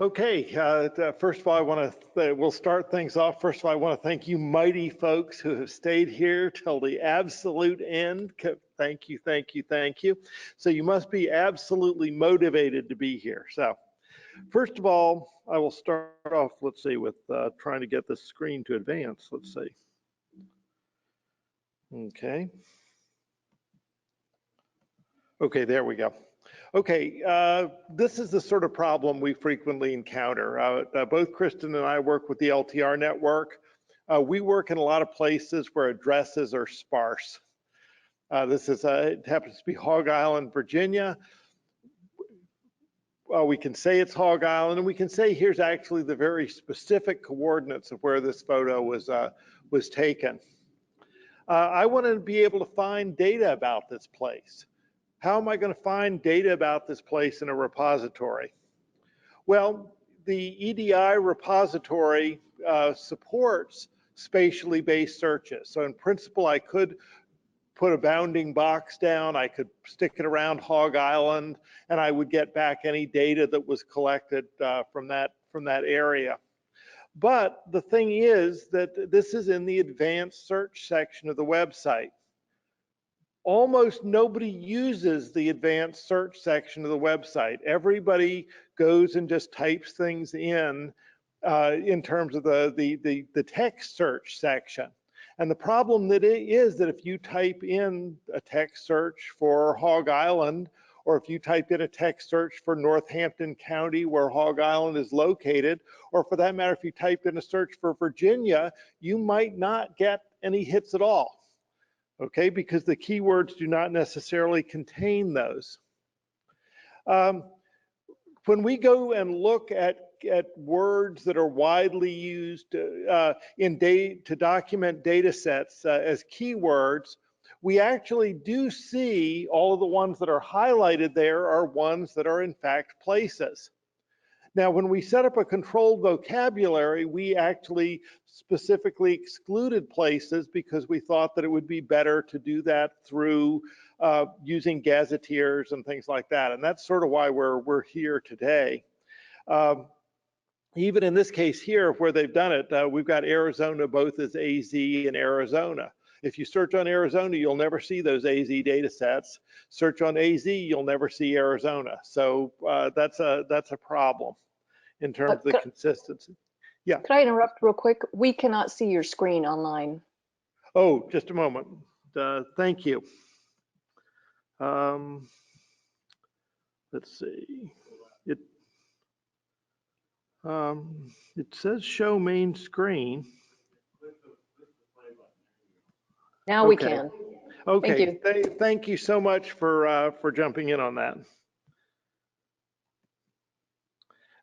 Okay, first of all, I want to, we'll start things off. First of all, I want to thank you mighty folks who have stayed here till the absolute end. Thank you, thank you, thank you. So you must be absolutely motivated to be here. So first of all, I will start off, let's see, with trying to get the screen to advance. Let's see. Okay. Okay, there we go. Okay, this is the sort of problem we frequently encounter. Both Kristen and I work with the LTR network. We work in a lot of places where addresses are sparse. It happens to be Hog Island, Virginia. We can say it's Hog Island, and we can say here's actually the very specific coordinates of where this photo was taken. I want to be able to find data about this place. How am I going to find data about this place in a repository? Well, the EDI repository supports spatially based searches. So in principle, I could put a bounding box down, I could stick it around Hog Island, and I would get back any data that was collected from that area. But the thing is that this is in the advanced search section of the website. Almost nobody uses the advanced search section of the website. Everybody goes and just types things in terms of the text search section. And the problem that it is that if you type in a text search for Hog Island, or if you type in a text search for Northampton County where Hog Island is located, or for that matter, if you type in a search for Virginia, you might not get any hits at all. Okay, because the keywords do not necessarily contain those. When we go and look at words that are widely used to document data sets as keywords, we actually do see all of the ones that are highlighted there are ones that are in fact places. Now, when we set up a controlled vocabulary, we actually specifically excluded places because we thought that it would be better to do that through using gazetteers and things like that. And that's sort of why we're here today. Even in this case here, where they've done it, we've got Arizona both as AZ and Arizona. If you search on Arizona, you'll never see those AZ data sets. Search on AZ, you'll never see Arizona. So that's a problem in terms of the consistency. Yeah. Could I interrupt real quick? We cannot see your screen online. Oh, just a moment. Thank you. Let's see. It says show main screen. Now we can. Okay. Thank you. Thank you so much for jumping in on that.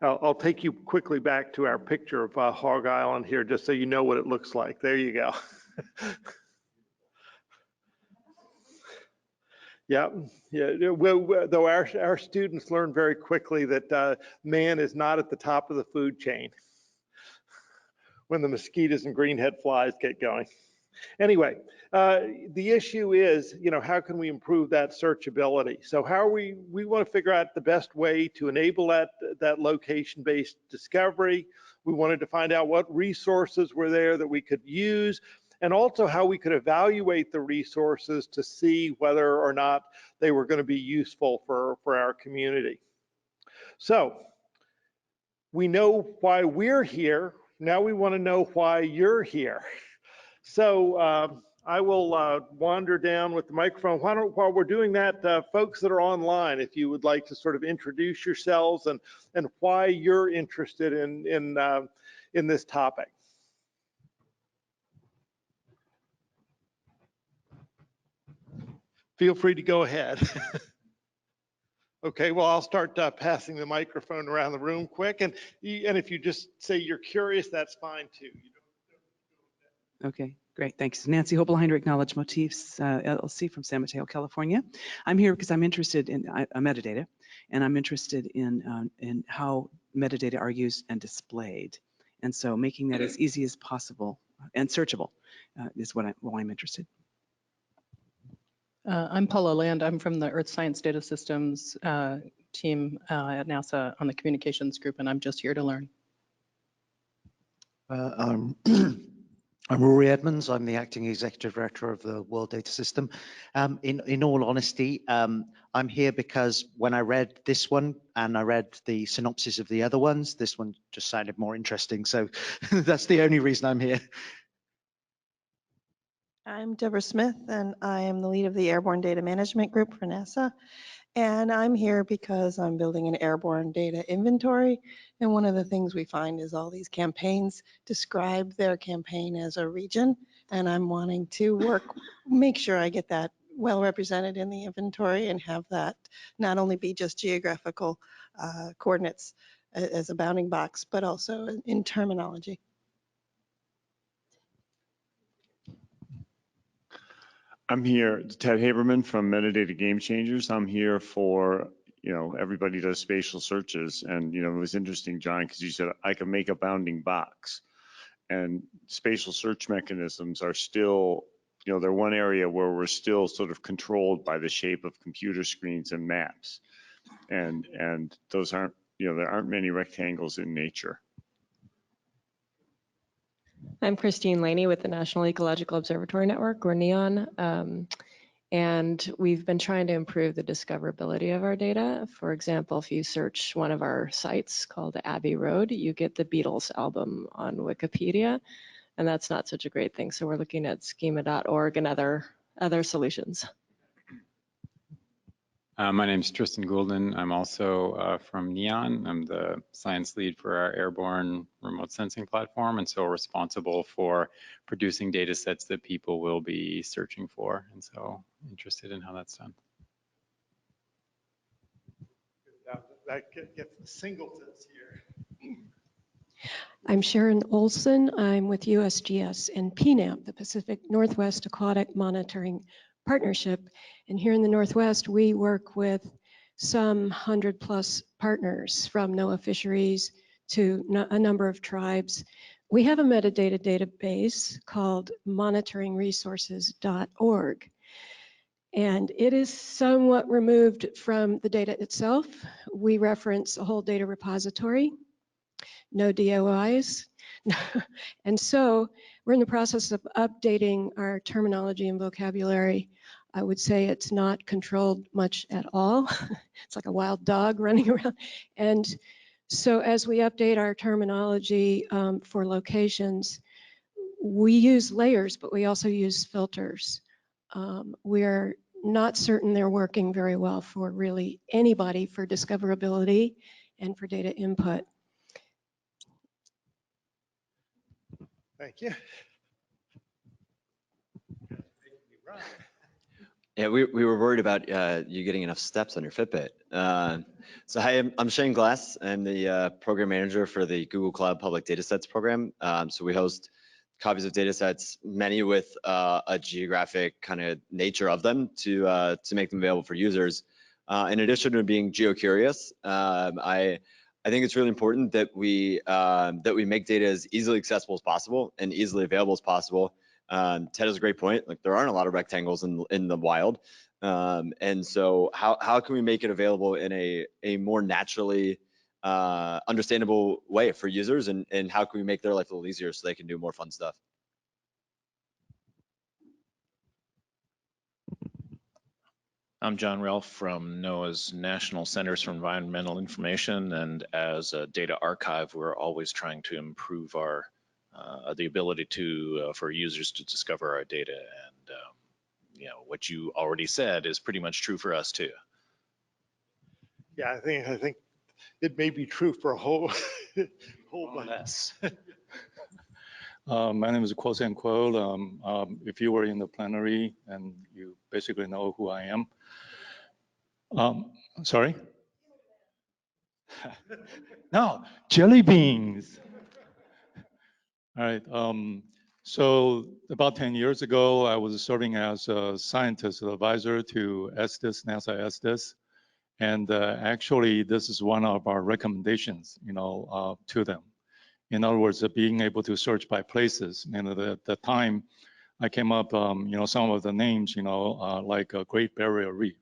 I'll take you quickly back to our picture of Hog Island here, just so you know what it looks like. There you go. Yeah. Well, though our students learn very quickly that man is not at the top of the food chain when the mosquitoes and greenhead flies get going. Anyway, the issue is, how can we improve that searchability? So how we want to figure out the best way to enable that location-based discovery. We wanted to find out what resources were there that we could use, and also how we could evaluate the resources to see whether or not they were going to be useful for our community. So we know why we're here. Now we want to know why you're here. So I will wander down with the microphone. While we're doing that, folks that are online, if you would like to sort of introduce yourselves and why you're interested in this topic. Feel free to go ahead. Okay, well, I'll start passing the microphone around the room quick, and if you just say you're curious, that's fine too. Okay, great, thanks. Nancy Hobel-Heinrich, Knowledge Motifs, LLC from San Mateo, California. I'm here because I'm interested in metadata, and I'm interested in how metadata are used and displayed. And so making that as easy as possible and searchable is why I'm interested. I'm Paula Land. I'm from the Earth Science Data Systems team at NASA on the communications group, and I'm just here to learn. I'm Rory Edmonds. I'm the acting executive director of the World Data System. In all honesty, I'm here because when I read this one and I read the synopsis of the other ones, this one just sounded more interesting. So that's the only reason I'm here. I'm Deborah Smith, and I am the lead of the Airborne Data Management Group for NASA. And I'm here because I'm building an airborne data inventory. And one of the things we find is all these campaigns describe their campaign as a region. And I'm wanting to make sure I get that well represented in the inventory and have that not only be just geographical coordinates as a bounding box, but also in terminology. I'm here, Ted Haberman from Metadata Game Changers. I'm here for, everybody does spatial searches. And, it was interesting, John, because you said I can make a bounding box. And spatial search mechanisms are still, they're one area where we're still sort of controlled by the shape of computer screens and maps. And those aren't, there aren't many rectangles in nature. I'm Christine Laney with the National Ecological Observatory Network, or NEON, and we've been trying to improve the discoverability of our data. For example, if you search one of our sites called Abbey Road, you get the Beatles album on Wikipedia, and that's not such a great thing. So we're looking at schema.org and other solutions. My name is Tristan Goulden. I'm also from NEON. I'm the science lead for our airborne remote sensing platform, and so responsible for producing data sets that people will be searching for. And so interested in how that's done. That gets the singletons here. I'm Sharon Olson. I'm with USGS and PNAP, the Pacific Northwest Aquatic Monitoring Partnership. And here in the Northwest, we work with some 100+ partners, from NOAA Fisheries to a number of tribes. We have a metadata database called monitoringresources.org. And it is somewhat removed from the data itself. We reference a whole data repository, no DOIs. And so we're in the process of updating our terminology and vocabulary. I would say it's not controlled much at all. It's like a wild dog running around. And so as we update our terminology for locations, we use layers, but we also use filters. We're not certain they're working very well for really anybody for discoverability and for data input. Thank you. Yeah, we were worried about you getting enough steps on your Fitbit. So hi, I'm Shane Glass. I'm the program manager for the Google Cloud Public Datasets program. So we host copies of datasets, many with a geographic kind of nature of them to make them available for users. In addition to being geo-curious, I think it's really important that we make data as easily accessible as possible and easily available as possible. Ted has a great point. Like, there aren't a lot of rectangles in the wild, and so how can we make it available in a more naturally understandable way for users, and how can we make their life a little easier so they can do more fun stuff? I'm John Ralph from NOAA's National Centers for Environmental Information, and as a data archive, we're always trying to improve our the ability for users to discover our data. And what you already said is pretty much true for us too. Yeah, I think it may be true for a whole bunch. My name is Kuo San Kuo. If you were in the plenary, and you basically know who I am. Sorry? No, jelly beans. All right. So about 10 years ago, I was serving as a scientist advisor to ESDIS, NASA ESDIS. And actually, this is one of our recommendations, to them. In other words, being able to search by places. And at the time, I came up, some of the names, like Great Barrier Reef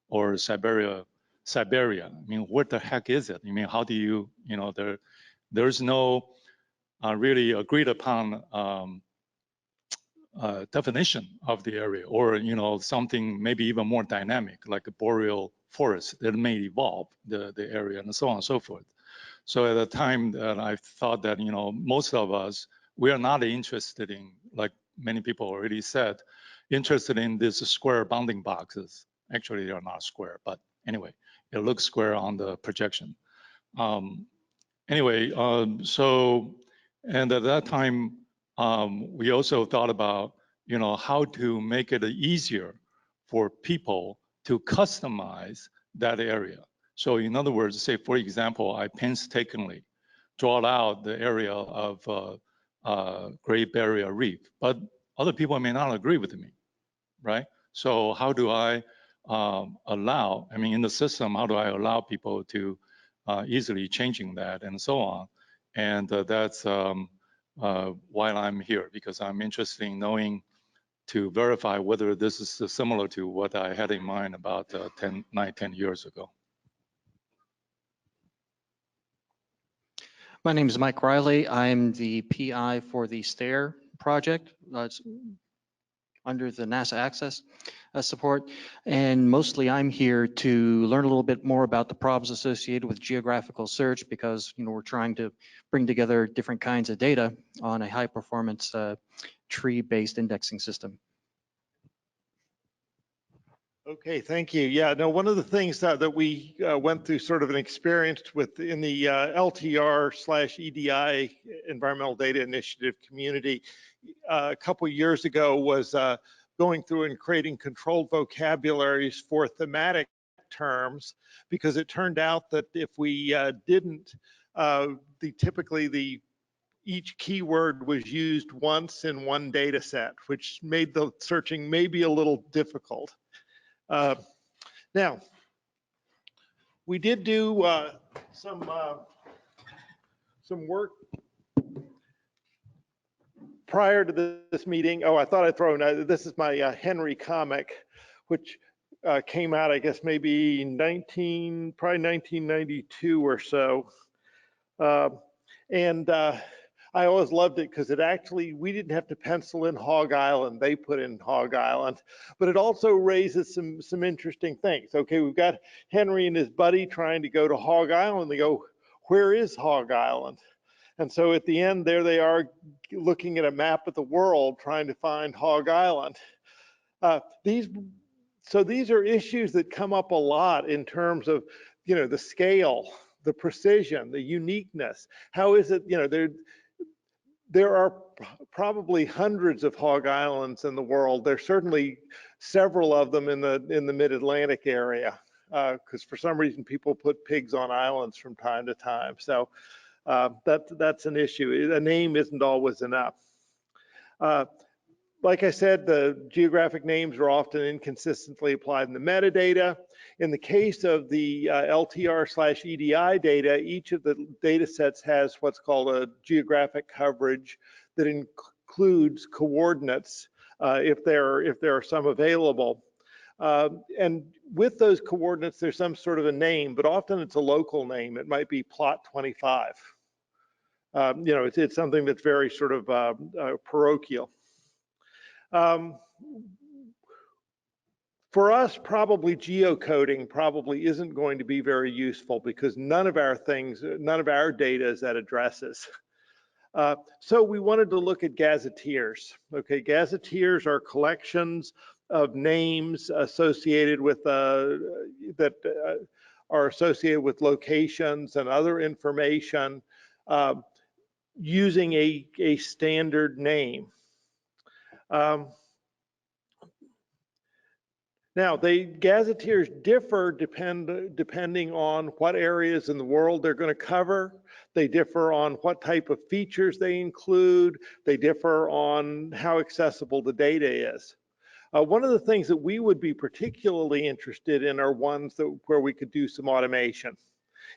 or Siberia Siberia. I mean, what the heck is it? I mean, how do you, there's no really agreed upon definition of the area, or something maybe even more dynamic, like a boreal forest that may evolve the area, and so on and so forth. So at the time that I thought that most of us, we are not interested in, like many people already said, interested in these square bounding boxes. Actually, they are not square, but anyway, it looks square on the projection. Anyway, and at that time, we also thought about, how to make it easier for people to customize that area. So in other words, say, for example, I painstakingly draw out the area of Great Barrier Reef, but other people may not agree with me, right? So how do I allow, in the system, how do I allow people to easily changing that and so on? And that's why I'm here, because I'm interested in knowing, to verify whether this is similar to what I had in mind about 10 years ago. My name is Mike Riley. I'm the PI for the STARE project. It's under the NASA Access support. And mostly I'm here to learn a little bit more about the problems associated with geographical search, because we're trying to bring together different kinds of data on a high performance tree-based indexing system. Okay, thank you. Yeah, no, one of the things that we went through sort of an experience with in the LTR/EDI Environmental Data Initiative community a couple years ago was going through and creating controlled vocabularies for thematic terms, because it turned out that if we didn't, typically each keyword was used once in one data set, which made the searching maybe a little difficult. Now, we did do some work prior to this meeting. Oh, I thought I'd throw in, this is my Henry comic, which came out, I guess, maybe probably 1992 or so. I always loved it because it actually, we didn't have to pencil in Hog Island, they put in Hog Island, but it also raises some interesting things. Okay, we've got Henry and his buddy trying to go to Hog Island. They go, where is Hog Island? And so at the end there they are looking at a map of the world trying to find Hog Island. These are issues that come up a lot in terms of, the scale, the precision, the uniqueness. How is it, there are probably hundreds of Hog Islands in the world. There's certainly several of them in the mid-Atlantic area, because for some reason people put pigs on islands from time to time. So that's an issue. A name isn't always enough. Like I said, the geographic names are often inconsistently applied in the metadata. In the case of the LTR/EDI data, each of the data sets has what's called a geographic coverage that includes coordinates if there are some available. And with those coordinates, there's some sort of a name, but often it's a local name. It might be plot 25. It's something that's very sort of parochial. For us, probably geocoding probably isn't going to be very useful, because none of our data is at addresses. So we wanted to look at gazetteers. Okay, gazetteers are collections of names associated with that are associated with locations and other information using a standard name. Now, the gazetteers differ depending on what areas in the world they're going to cover. They differ on what type of features they include. They differ on how accessible the data is. One of the things that we would be particularly interested in are ones where we could do some automation.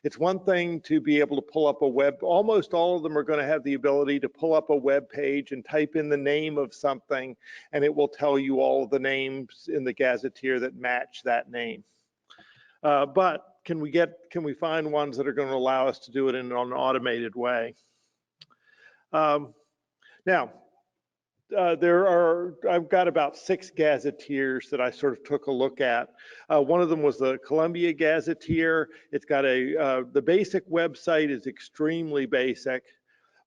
It's one thing to be able to pull up a web, almost all of them are going to have the ability to pull up a web page and type in the name of something, and it will tell you all of the names in the gazetteer that match that name. But can we find ones that are going to allow us to do it in an automated way? Now, I've got about 6 gazetteers that I sort of took a look at. One of them was the Columbia Gazetteer. It's got the basic website is extremely basic,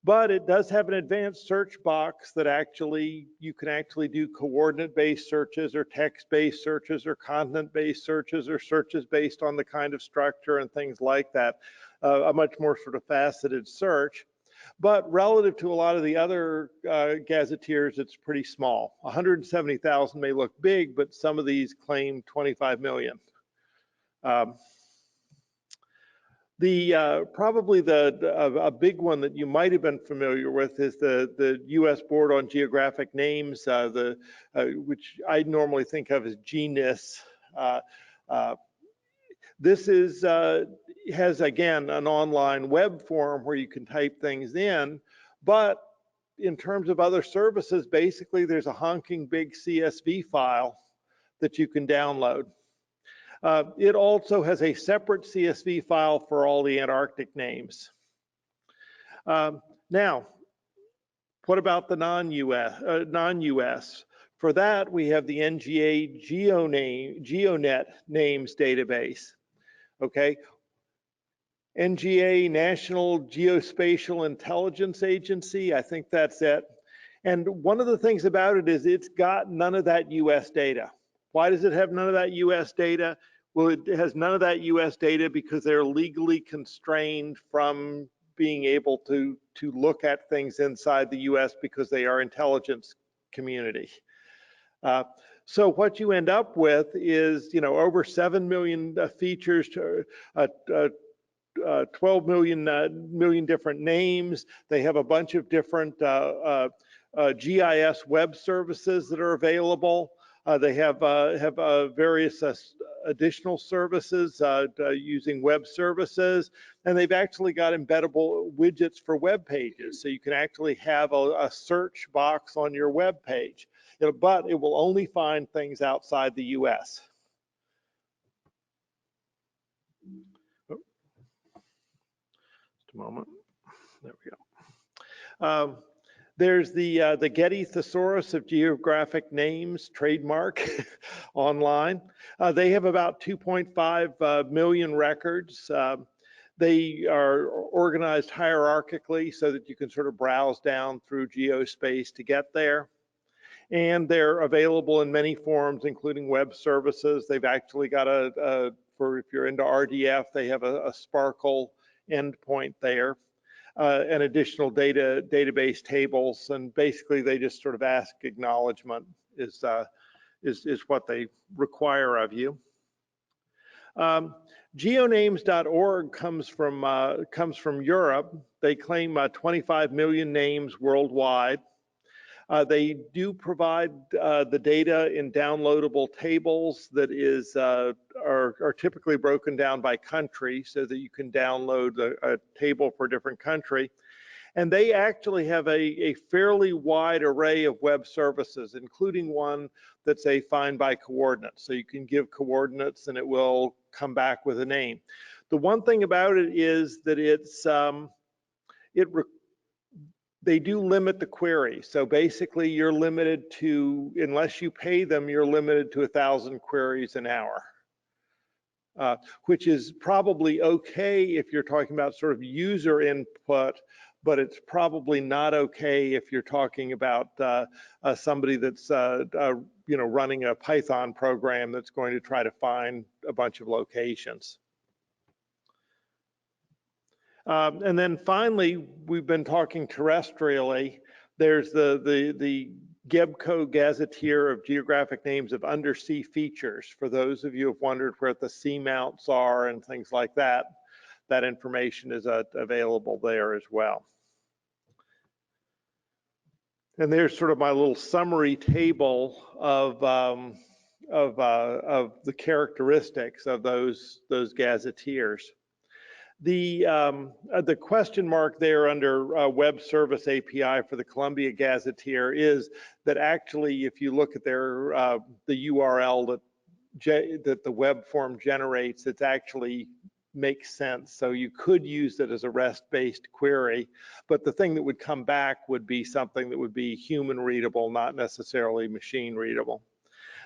but it does have an advanced search box that you can actually do coordinate-based searches or text-based searches or content-based searches or searches based on the kind of structure and things like that. A much more sort of faceted search. But relative to a lot of the other gazetteers, it's pretty small. 170,000 may look big, but some of these claim 25 million. Probably a big one that you might have been familiar with is the U.S. Board on Geographic Names, which I normally think of as GNIS. This has, again, an online web form where you can type things in, but in terms of other services, basically there's a honking big CSV file that you can download. It also has a separate CSV file for all the Antarctic names. Now, what about the non-US? For that, we have the NGA GeoNet names database. Okay, NGA, National Geospatial Intelligence Agency, I think that's it. And one of the things about it is it's got none of that US data. Why does it have none of that US data? Well, it has none of that US data because they're legally constrained from being able to look at things inside the US because they are intelligence community. So what you end up with is, over 7 million features, 12 million different names. They have a bunch of different GIS web services that are available. They have various additional services using web services, and they've actually got embeddable widgets for web pages. So you can actually have a search box on your web page, but it will only find things outside the US. Just a moment. There we go. There's the Getty Thesaurus of Geographic Names trademark online. They have about 2.5 million records. They are organized hierarchically so that you can sort of browse down through geospace to get there. And they're available in many forms, including web services. They've actually got for if you're into RDF, they have a Sparkle endpoint there. And additional database tables, and basically they just sort of ask acknowledgement is what they require of you. Geonames.org comes from Europe. They claim 25 million names worldwide. They do provide the data in downloadable tables that are typically broken down by country so that you can download a table for a different country. And they actually have a fairly wide array of web services, including one that's a find by coordinates. So you can give coordinates and it will come back with a name. The one thing about it is that they do limit the query. So basically you're limited to, unless you pay them, you're limited to 1,000 queries an hour, which is probably okay if you're talking about sort of user input, but it's probably not okay if you're talking about somebody that's running a Python program that's going to try to find a bunch of locations. And then finally, we've been talking terrestrially. There's the Gebco Gazetteer of Geographic Names of Undersea Features. For those of you who have wondered where the seamounts are and things like that, that information is available there as well. And there's sort of my little summary table of the characteristics of those gazetteers. The question mark there under Web Service API for the Columbia Gazetteer is that actually, if you look at the URL that the web form generates, it's actually makes sense. So you could use it as a REST-based query, but the thing that would come back would be something that would be human readable, not necessarily machine readable.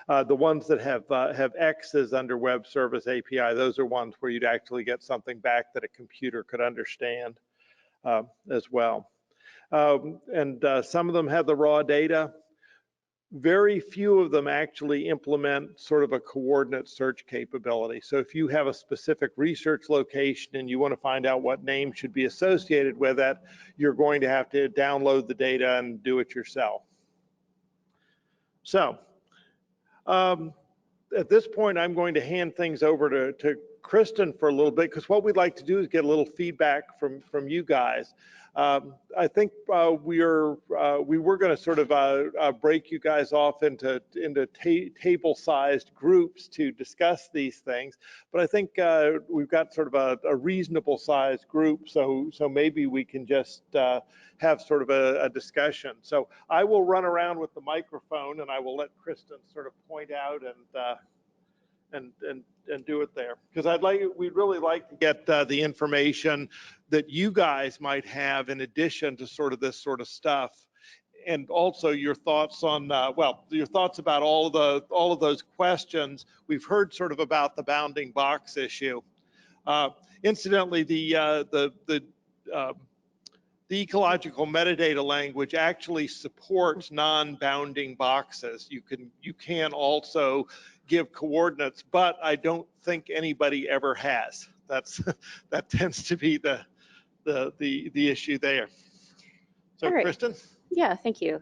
The ones that have X's under Web Service API, those are ones where you'd actually get something back that a computer could understand as well. Some of them have the raw data. Very few of them actually implement sort of a coordinate search capability. So if you have a specific research location and you want to find out what name should be associated with that, you're going to have to download the data and do it yourself. So at this point, I'm going to hand things over to Kristen for a little bit, because what we'd like to do is get a little feedback from you guys. I think we were going to sort of break you guys off into table-sized groups to discuss these things, but I think we've got sort of a reasonable sized group, so maybe we can just have sort of a discussion. So I will run around with the microphone and I will let Kristen sort of point out and do it there, because we'd really like to get the information that you guys might have in addition to sort of this sort of stuff, and also your thoughts on your thoughts about all of those questions. We've heard sort of about the bounding box issue. Incidentally, the ecological metadata language actually supports non-bounding boxes. You can also give coordinates, but I don't think anybody ever has. That tends to be the issue there. So, all right. Kristen? Yeah, thank you.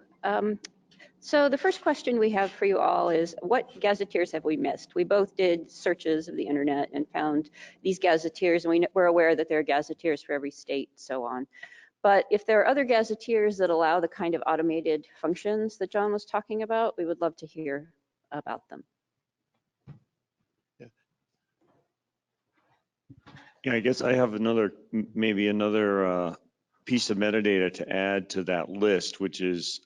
So the first question we have for you all is, what gazetteers have we missed? We both did searches of the internet and found these gazetteers, and we're aware that there are gazetteers for every state, so on. But if there are other gazetteers that allow the kind of automated functions that John was talking about, we would love to hear about them. Yeah, I guess I have maybe another piece of metadata to add to that list, which is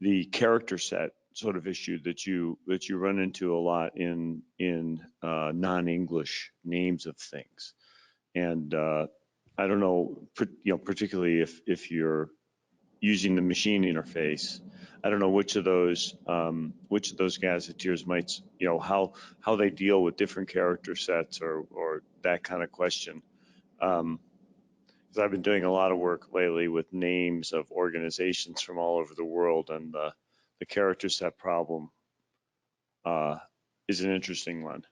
the character set sort of issue that you run into a lot in non-English names of things. And I don't know, particularly if you're using the machine interface, I don't know which of those gazetteers might, how they deal with different character sets or that kind of question. Because I've been doing a lot of work lately with names of organizations from all over the world, and the character set problem is an interesting one.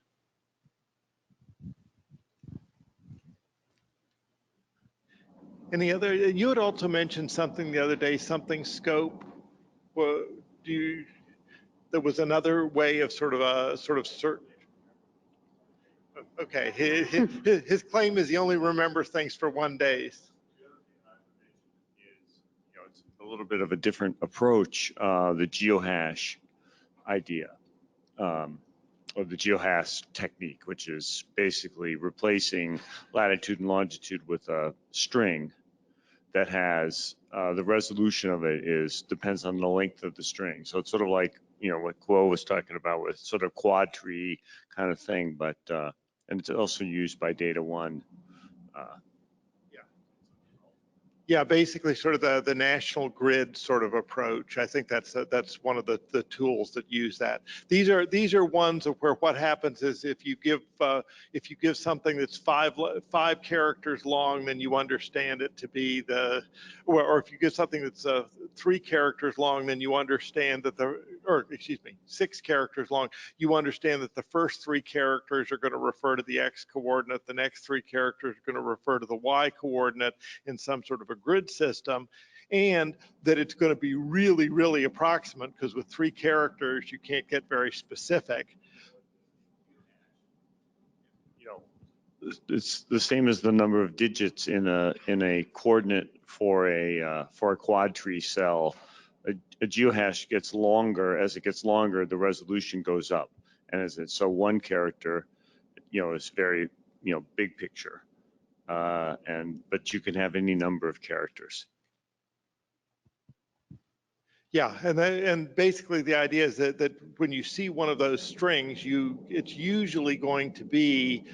Any other? You had also mentioned something the other day, something scope. Well, there was another way of sort of search. Okay, his claim is he only remembers things for 1 day. It's a little bit of a different approach, the geohash idea, or the geohash technique, which is basically replacing latitude and longitude with a string that has the resolution of it depends on the length of the string. So it's sort of like, what Guo was talking about with sort of quad tree kind of thing, but and it's also used by Data One. Yeah, basically sort of the national grid sort of approach. I think that's one of the tools that use that. These are ones of where what happens is if you give something that's five characters long, then you understand it to be or if you give something that's 3 characters long, then you understand that 6 characters long, you understand that the first 3 characters are going to refer to the X coordinate, the next 3 characters are going to refer to the Y coordinate in some sort of a grid system, and that it's going to be really, really approximate, because with 3 characters, you can't get very specific. It's the same as the number of digits in a coordinate for a quad tree cell. A geohash gets longer. As it gets longer, the resolution goes up, and so 1 character, is very, big picture. But you can have any number of characters. Yeah, and basically the idea is that when you see one of those strings, it's usually going to be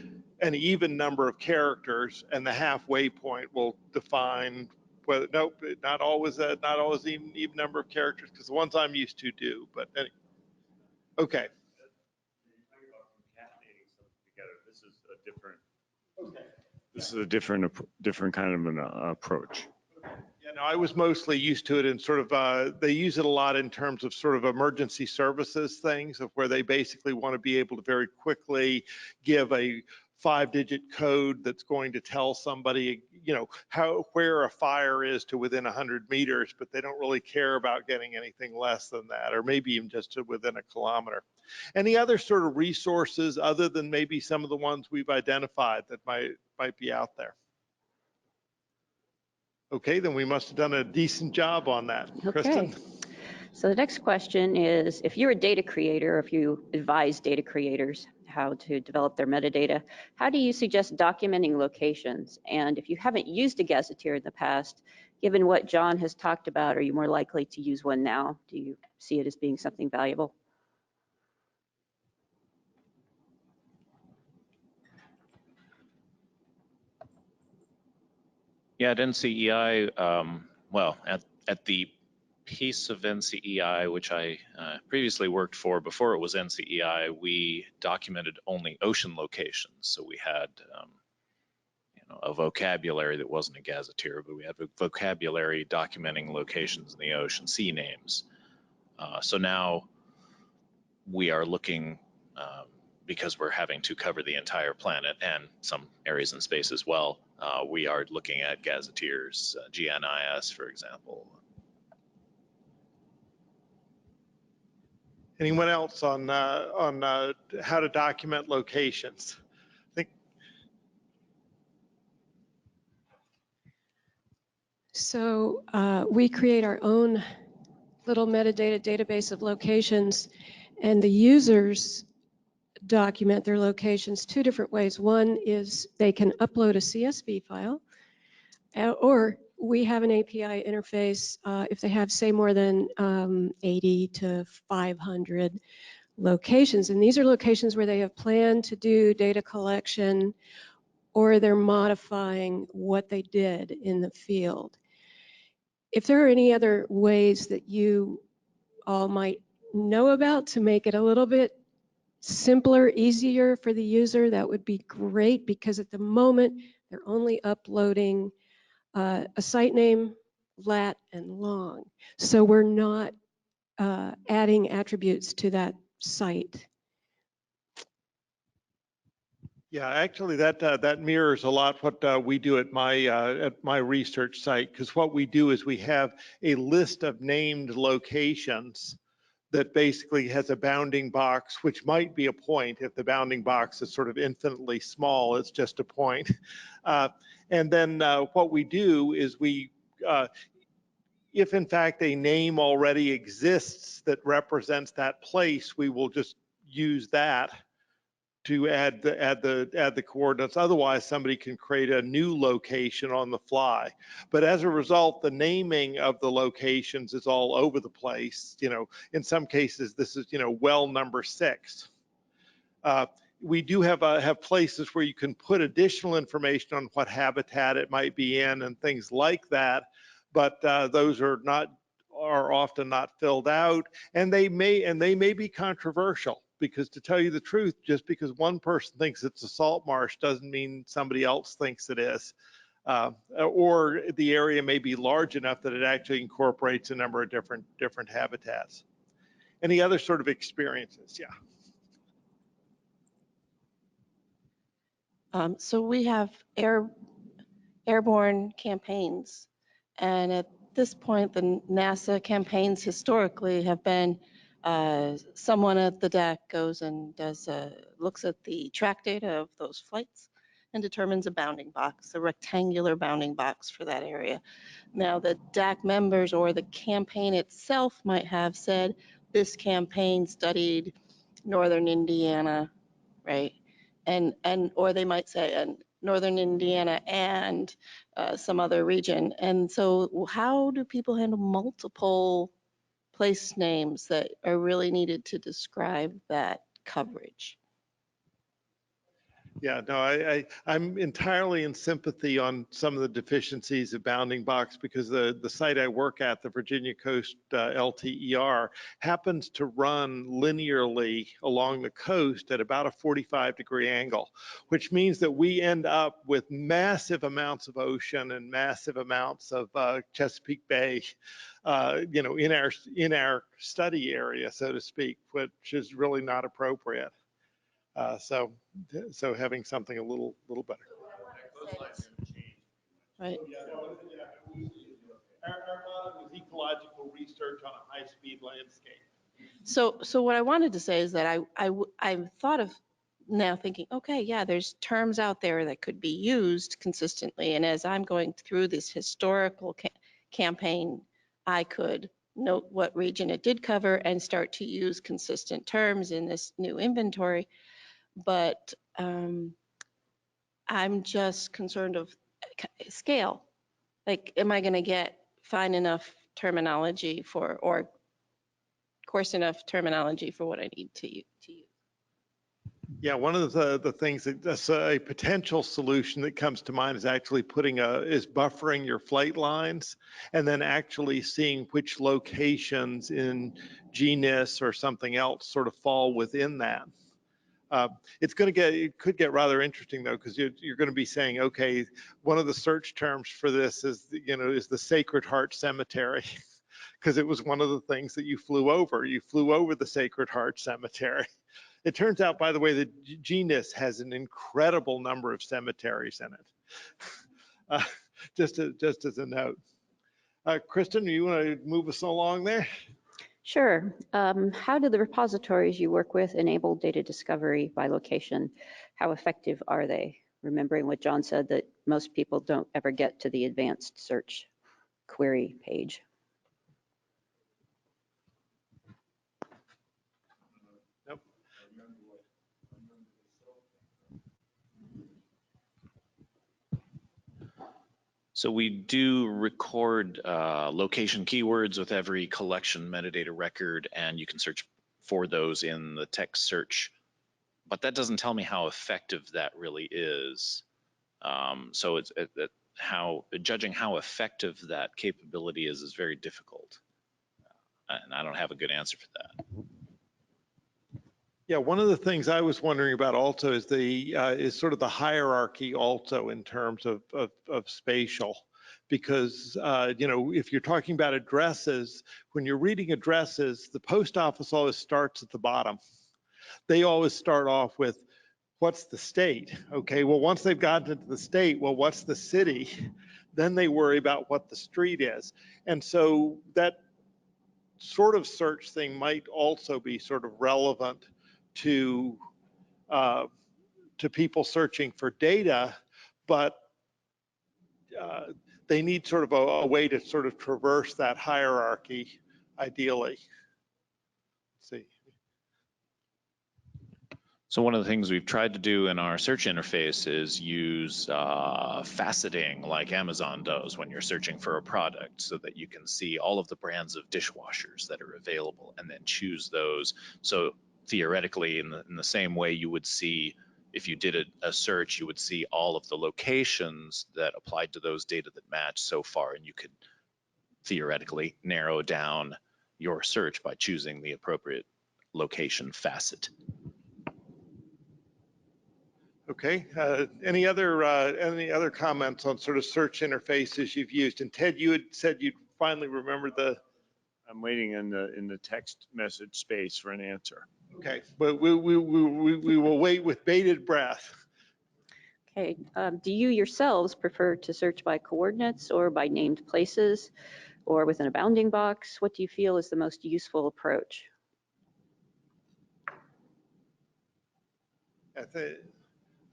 an even number of characters, and the halfway point will define whether, nope, not always even number of characters, because the ones I'm used to do, but anyway. Okay. This is a different kind of an approach. Yeah, no, I was mostly used to it in sort of, they use it a lot in terms of sort of emergency services things, of where they basically want to be able to very quickly give a 5-digit code that's going to tell somebody, you know, where a fire is to within 100 meters, but they don't really care about getting anything less than that, or maybe even just to within a kilometer. Any other sort of resources other than maybe some of the ones we've identified that might be out there? Okay, then we must have done a decent job on that. Kristen? Okay. So the next question is, if you're a data creator, if you advise data creators how to develop their metadata, how do you suggest documenting locations? And if you haven't used a gazetteer in the past, given what John has talked about, are you more likely to use one now? Do you see it as being something valuable? Yeah, at NCEI, well, at the piece of NCEI, which I previously worked for before it was NCEI, we documented only ocean locations. So we had, you know, a vocabulary that wasn't a gazetteer, but we had a vocabulary documenting locations in the ocean, sea names. So now we are looking, because we're having to cover the entire planet and some areas in space as well, we are looking at gazetteers, GNIS, for example. Anyone else on how to document locations? I think. So we create our own little metadata database of locations, and the users document their locations two different ways. One is they can upload a CSV file, or we have an API interface if they have, say, more than 80 to 500 locations. And these are locations where they have planned to do data collection, or they're modifying what they did in the field. If there are any other ways that you all might know about to make it a little bit simpler, easier for the user, that would be great, because at the moment they're only uploading a site name, lat, and long. So we're not adding attributes to that site. Yeah, actually, that mirrors a lot what we do at my research site, because what we do is we have a list of named locations that basically has a bounding box, which might be a point. If the bounding box is sort of infinitely small, it's just a point. And then what we do is if in fact a name already exists that represents that place, we will just use that to add the coordinates. Otherwise, somebody can create a new location on the fly. But as a result, the naming of the locations is all over the place. You know, in some cases, this is, you know, well number 6. We do have places where you can put additional information on what habitat it might be in and things like that, but those are often not filled out, and they may be controversial, because to tell you the truth, just because one person thinks it's a salt marsh doesn't mean somebody else thinks it is. Or the area may be large enough that it actually incorporates a number of different habitats. Any other sort of experiences? Yeah. So we have airborne campaigns, and at this point, the NASA campaigns historically have been someone at the deck goes and looks at the track data of those flights and determines a bounding box, a rectangular bounding box for that area. Now, the DAC members or the campaign itself might have said, this campaign studied northern Indiana, right? Or they might say northern Indiana and some other region. And so how do people handle multiple place names that are really needed to describe that coverage. Yeah, no, I'm entirely in sympathy on some of the deficiencies of bounding box because the site I work at, the Virginia Coast LTER, happens to run linearly along the coast at about a 45-degree angle, which means that we end up with massive amounts of ocean and massive amounts of Chesapeake Bay, you know, in our study area, so to speak, which is really not appropriate. So having something a little better. Right. Our model is ecological research on a high-speed landscape. So what I wanted to say is that I thought of now thinking, okay, yeah, there's terms out there that could be used consistently. And as I'm going through this historical campaign, I could note what region it did cover and start to use consistent terms in this new inventory. But I'm just concerned of scale. Like, am I going to find enough terminology for, or coarse enough terminology for what I need to use? Yeah, one of the things that's a potential solution that comes to mind is actually is buffering your flight lines and then actually seeing which locations in genus or something else sort of fall within that. It could get rather interesting though, because you're going to be saying, okay, one of the search terms for this is, you know, is the Sacred Heart Cemetery, because it was one of the things that you flew over. You flew over the Sacred Heart Cemetery. It turns out, by the way, that genus has an incredible number of cemeteries in it. Just as a note. Kristen, you want to move us along there? Sure. How do the repositories you work with enable data discovery by location? How effective are they? Remembering what John said, that most people don't ever get to the advanced search query page. Nope. So we do record location keywords with every collection metadata record, and you can search for those in the text search. But that doesn't tell me how effective that really is. So judging how effective that capability is very difficult. And I don't have a good answer for that. Yeah, one of the things I was wondering about also is is sort of the hierarchy also in terms of spatial, because you know, if you're talking about addresses, when you're reading addresses, the post office always starts at the bottom. They always start off with, what's the state? Okay, well, once they've gotten into the state, well, what's the city? Then they worry about what the street is. And so that sort of search thing might also be sort of relevant to people searching for data, but they need sort of a way to sort of traverse that hierarchy, ideally. Let's see. So one of the things we've tried to do in our search interface is use faceting like Amazon does when you're searching for a product, so that you can see all of the brands of dishwashers that are available and then choose those. So theoretically, in the same way you would see, if you did a search, you would see all of the locations that applied to those data that match so far, and you could theoretically narrow down your search by choosing the appropriate location facet. Okay, any other comments on sort of search interfaces you've used? And Ted, you had said you'd finally remembered the. I'm waiting in the text message space for an answer. Okay, but we will wait with bated breath. Okay, do you yourselves prefer to search by coordinates or by named places or within a bounding box? What do you feel is the most useful approach?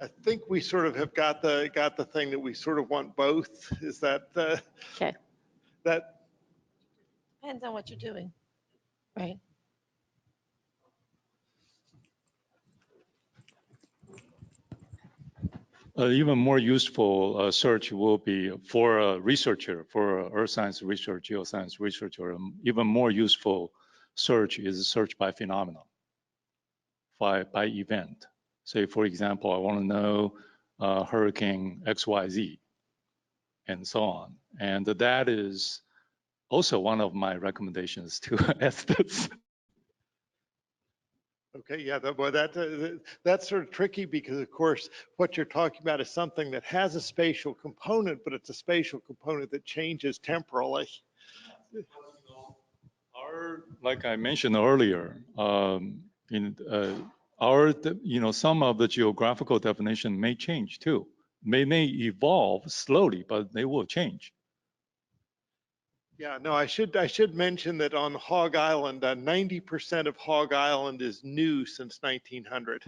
I think we sort of have got the thing that we sort of want both. Is that okay? That depends on what you're doing, right? even more useful search will be for a researcher, for a earth science research, geoscience researcher, even more useful search is search by phenomenon, by event. Say, for example, I want to know hurricane XYZ and so on. And that is also one of my recommendations to Estes. Okay, yeah, that's sort of tricky because, of course, what you're talking about is something that has a spatial component, but it's a spatial component that changes temporally. Like I mentioned earlier, some of the geographical definition may change too. May evolve slowly, but they will change. Yeah, no, I should mention that on Hog Island, 90% of Hog Island is new since 1900.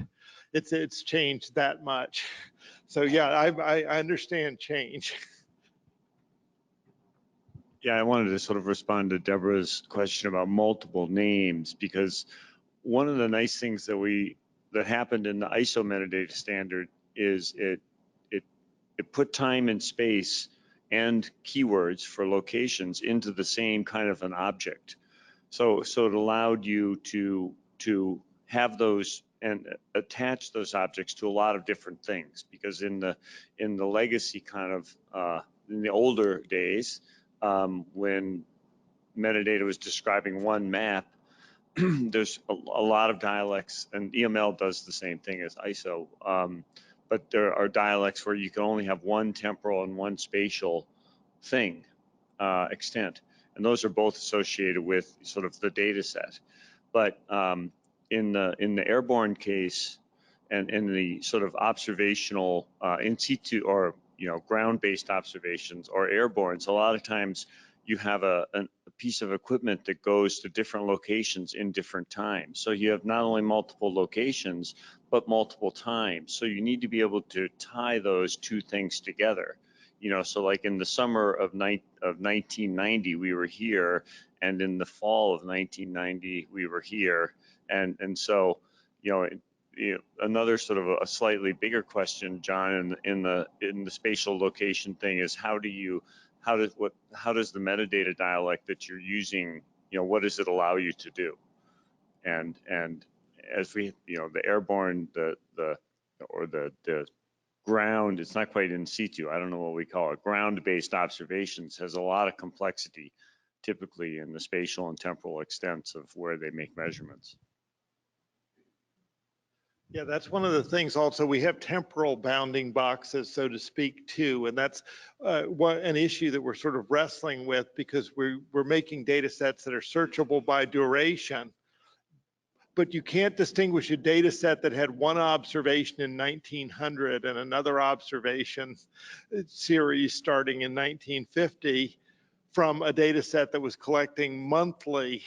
It's changed that much. So yeah, I understand change. Yeah, I wanted to sort of respond to Deborah's question about multiple names, because one of the nice things that happened in the ISO metadata standard is it put time and space and keywords for locations into the same kind of an object. So it allowed you to have those and attach those objects to a lot of different things, because in the legacy kind of in the older days, when metadata was describing one map, there's a lot of dialects, and EML does the same thing as ISO. But there are dialects where you can only have one temporal and one spatial thing extent, and those are both associated with sort of the data set. But in the airborne case, and in the sort of observational in situ or ground-based observations or airborne, so a lot of times you have a piece of equipment that goes to different locations in different times. So you have not only multiple locations, but multiple times. So you need to be able to tie those two things together. So like in the summer of 1990, we were here, and in the fall of 1990, we were here. And so, another sort of a slightly bigger question, John, in the spatial location thing is how does the metadata dialect that you're using, what does it allow you to do? And as we, the airborne, the ground, it's not quite in situ, I don't know what we call it, ground-based observations has a lot of complexity, typically in the spatial and temporal extents of where they make measurements. Yeah, that's one of the things also. We have temporal bounding boxes, so to speak, too. And that's an issue that we're sort of wrestling with, because we're making data sets that are searchable by duration. But you can't distinguish a data set that had one observation in 1900 and another observation series starting in 1950 from a data set that was collecting monthly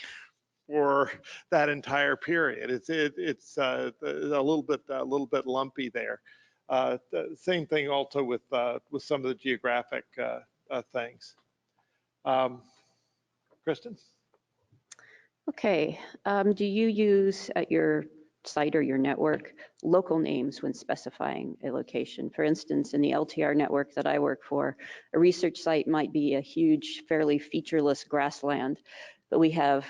for that entire period. It's a little bit lumpy there. The same thing also with some of the geographic things. Kristen? Okay, do you use at your site or your network local names when specifying a location? For instance, in the LTR network that I work for, a research site might be a huge, fairly featureless grassland, but we have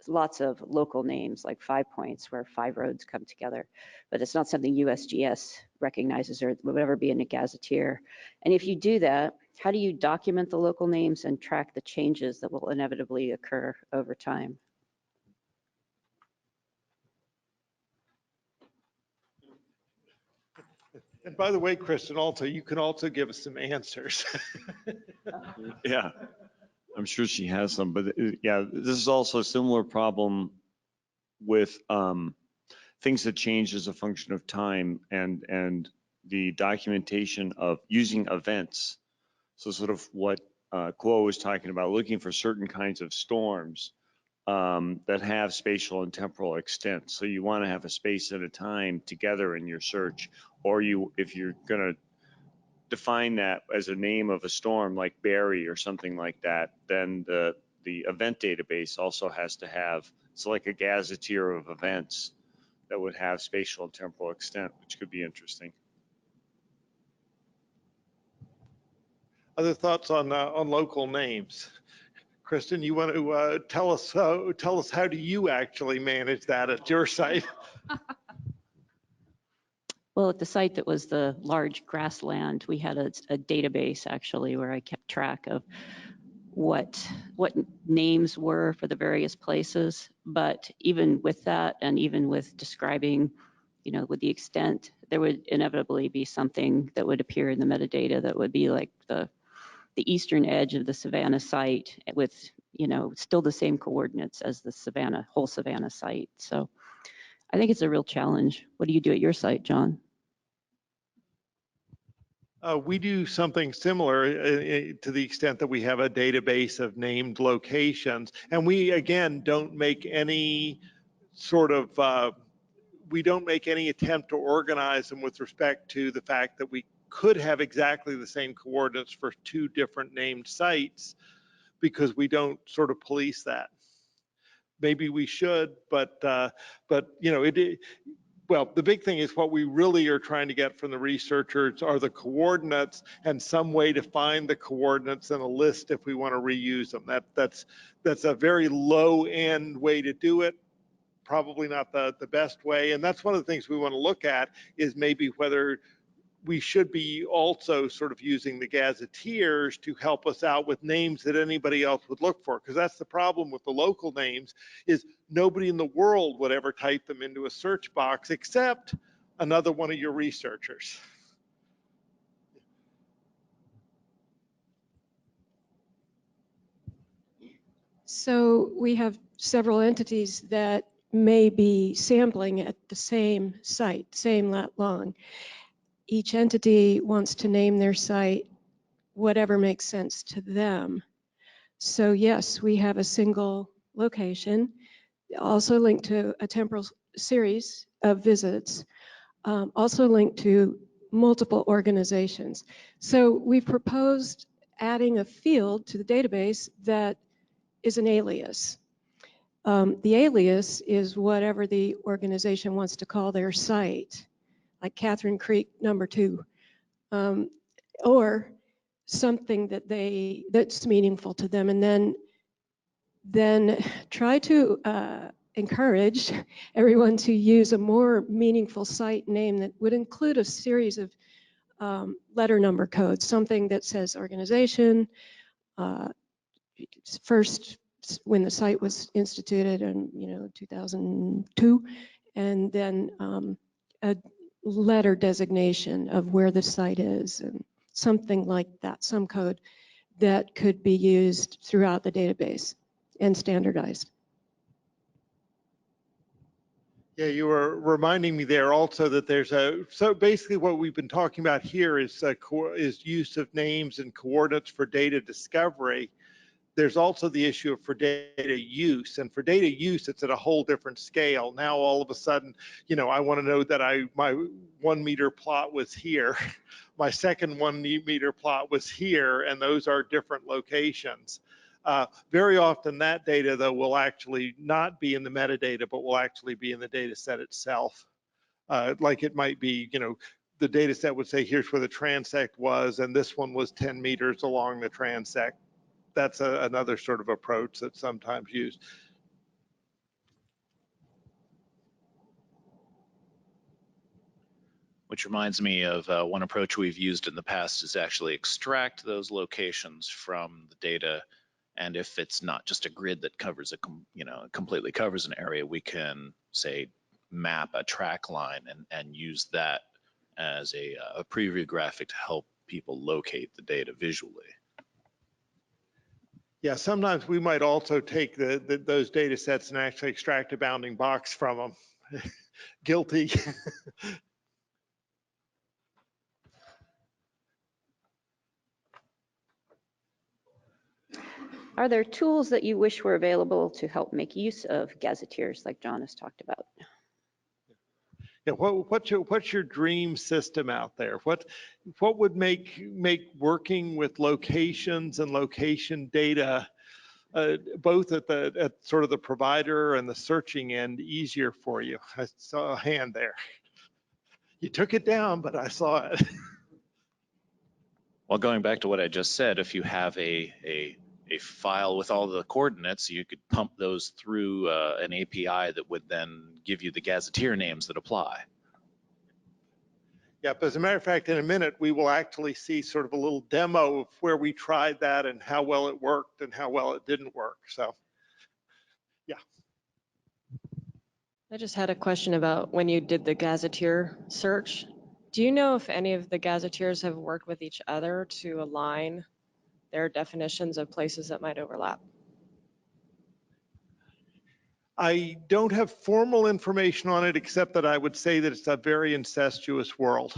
lots of local names like 5 Points where 5 roads come together, but it's not something USGS recognizes or would ever be in a gazetteer. And if you do that, how do you document the local names and track the changes that will inevitably occur over time? And by the way, Kristen, also, you can also give us some answers. Yeah, I'm sure she has some, but yeah, this is also a similar problem with things that change as a function of time and the documentation of using events. So sort of what Kuo was talking about, looking for certain kinds of storms that have spatial and temporal extent. So you want to have a space at a time together in your search, or if you're going to define that as a name of a storm like Barry or something like that, then the event database also has to have, it's like a gazetteer of events that would have spatial and temporal extent, which could be interesting. Other thoughts on local names? Kristen, you want to tell us how do you actually manage that at your site? Well, at the site that was the large grassland, we had a database actually where I kept track of what names were for the various places. But even with that, and even with describing, you know, with the extent, there would inevitably be something that would appear in the metadata that would be like the eastern edge of the Savannah site with, you know, still the same coordinates as the whole Savannah site. So I think it's a real challenge. What do you do at your site, John? We do something similar to the extent that we have a database of named locations. And we, again, don't make any sort of, we don't make any attempt to organize them with respect to the fact that we could have exactly the same coordinates for two different named sites, because we don't sort of police that. Maybe we should, but you know, well, the big thing is what we really are trying to get from the researchers are the coordinates and some way to find the coordinates in a list if we want to reuse them. That's a very low end way to do it. Probably not the best way. And that's one of the things we want to look at, is maybe whether we should be also sort of using the gazetteers to help us out with names that anybody else would look for. Because that's the problem with the local names, is nobody in the world would ever type them into a search box except another one of your researchers. So we have several entities that may be sampling at the same site, same lat long. Each entity wants to name their site whatever makes sense to them. So yes, we have a single location, also linked to a temporal series of visits, also linked to multiple organizations. So we've proposed adding a field to the database that is an alias. The alias is whatever the organization wants to call their site, like Catherine Creek #2, or something that's meaningful to them, and then try to encourage everyone to use a more meaningful site name that would include a series of letter number codes, something that says organization, first when the site was instituted in 2002, and then a letter designation of where the site is, and something like that, some code that could be used throughout the database and standardized. Yeah, you were reminding me there also that there's so basically what we've been talking about here is use of names and coordinates for data discovery. There's also the issue of for data use, and for data use, it's at a whole different scale. Now, all of a sudden, I want to know that my 1 meter plot was here, my second 1 meter plot was here, and those are different locations. Very often that data, though, will actually not be in the metadata, but will actually be in the data set itself. Like it might be, the data set would say, here's where the transect was, and this one was 10 meters along the transect. That's another sort of approach that's sometimes used. Which reminds me of one approach we've used in the past is actually extract those locations from the data. And if it's not just a grid that covers completely covers an area, we can say map a track line and use that as a preview graphic to help people locate the data visually. Yeah, sometimes we might also take those data sets and actually extract a bounding box from them. Guilty. Are there tools that you wish were available to help make use of gazetteers like John has talked about? Yeah, what's your dream system out there? What would make working with locations and location data both at sort of the provider and the searching end easier for you? I saw a hand there. You took it down, but I saw it. Well, going back to what I just said, if you have a file with all the coordinates, you could pump those through an API that would then give you the gazetteer names that apply. Yep, as a matter of fact, in a minute, we will actually see sort of a little demo of where we tried that and how well it worked and how well it didn't work. So, yeah. I just had a question about when you did the gazetteer search. Do you know if any of the gazetteers have worked with each other to align their definitions of places that might overlap? I don't have formal information on it, except that I would say that it's a very incestuous world.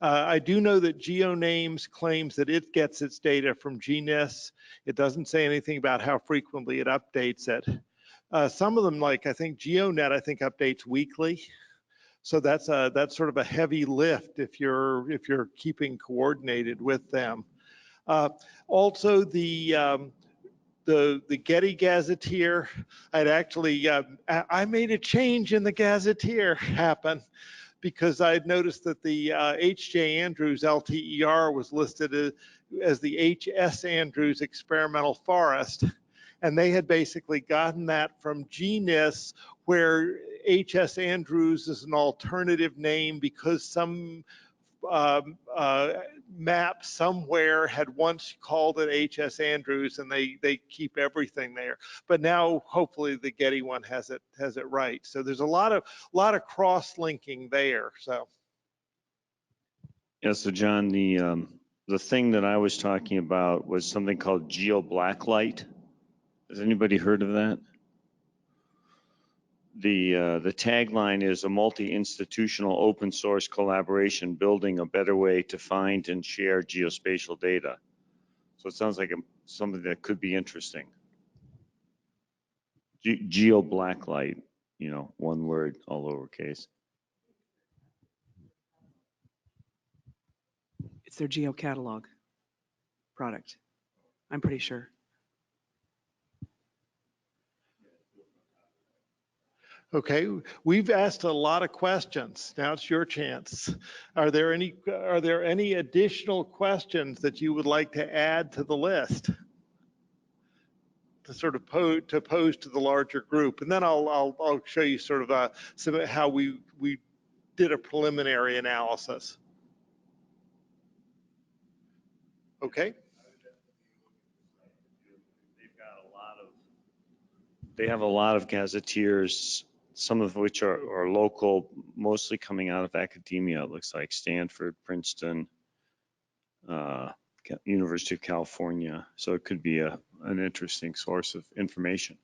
I do know that GeoNames claims that it gets its data from GNIS. It doesn't say anything about how frequently it updates it. Some of them, like I think GeoNet, I think updates weekly. So that's sort of a heavy lift if you're keeping coordinated with them. Also, the Getty Gazetteer, I'd actually, I made a change in the Gazetteer happen because I'd noticed that the H.J. Andrews LTER was listed as the H.S. Andrews Experimental Forest. And they had basically gotten that from GNIS, where H.S. Andrews is an alternative name because some map somewhere had once called it H.S. Andrews, and they keep everything there. But now hopefully the Getty one has it right. So there's a lot of cross-linking there. So Yeah, so John, the thing that I was talking about was something called Geo Blacklight. Has anybody heard of that? The tagline is a multi-institutional open source collaboration building a better way to find and share geospatial data. So it sounds like something that could be interesting. Geo Blacklight, one word, all lowercase. It's their geo catalog product, I'm pretty sure. okay, we've asked a lot of questions. Now it's your chance. Are there any additional questions that you would like to add to the list to sort of pose to the larger group? And then I'll show you sort of how we did a preliminary analysis. Okay. They have a lot of gazetteers, some of which are local, mostly coming out of academia. It looks like Stanford, Princeton, University of California. So it could be an interesting source of information.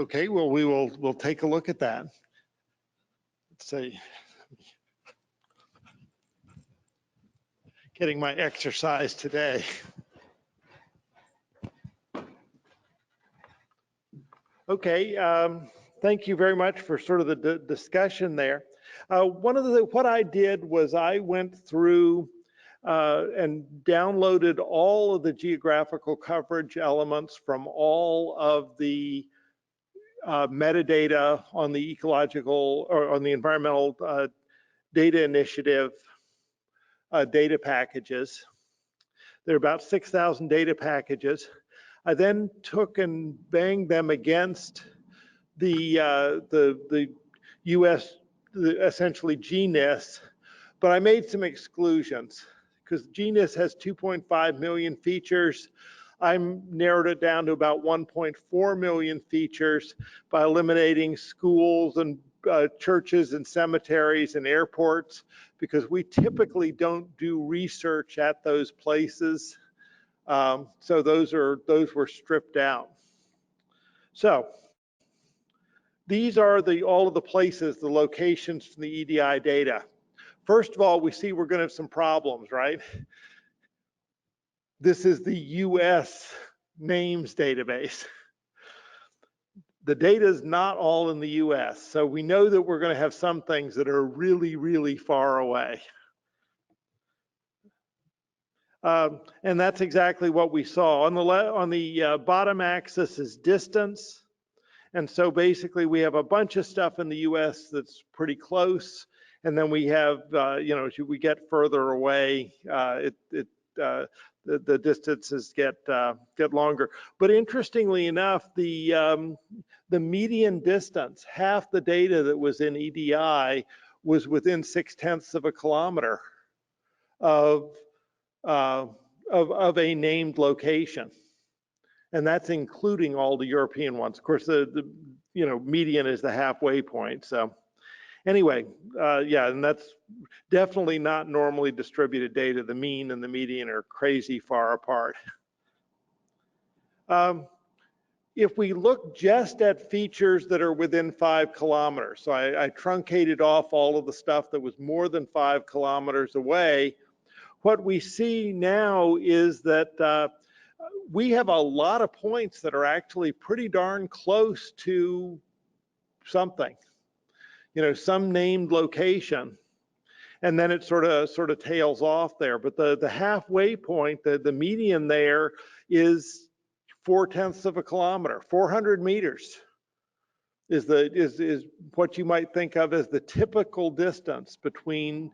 Okay, well, we'll take a look at that. Let's see. Getting my exercise today. Okay, thank you very much for sort of the discussion there. What I did was I went through and downloaded all of the geographical coverage elements from all of the metadata on the ecological or on the environmental data initiative data packages. There are about 6,000 data packages. I then took and banged them against the US, essentially GNIS, but I made some exclusions because GNIS has 2.5 million features. I narrowed it down to about 1.4 million features by eliminating schools and churches and cemeteries and airports, because we typically don't do research at those places. So those were stripped out. So these are all of the places, the locations from the EDI data. First of all, we see we're going to have some problems, right? This is the US names database. The data is not all in the US, so we know that we're going to have some things that are really, really far away. And that's exactly what we saw. On the bottom axis is distance. And so basically we have a bunch of stuff in the US that's pretty close. And then we have, as we get further away, the distances get longer. But interestingly enough, the median distance, half the data that was in EDI was within 0.6 of a kilometer of a named location. And that's including all the European ones. Of course, the median is the halfway point. So anyway, yeah, and that's definitely not normally distributed data. The mean and the median are crazy far apart. If we look just at features that are within 5 kilometers, so I truncated off all of the stuff that was more than 5 kilometers away, what we see now is that we have a lot of points that are actually pretty darn close to something, some named location. And then it sort of tails off there. But the halfway point, the median there is 0.4 of a kilometer. 400 meters is what you might think of as the typical distance between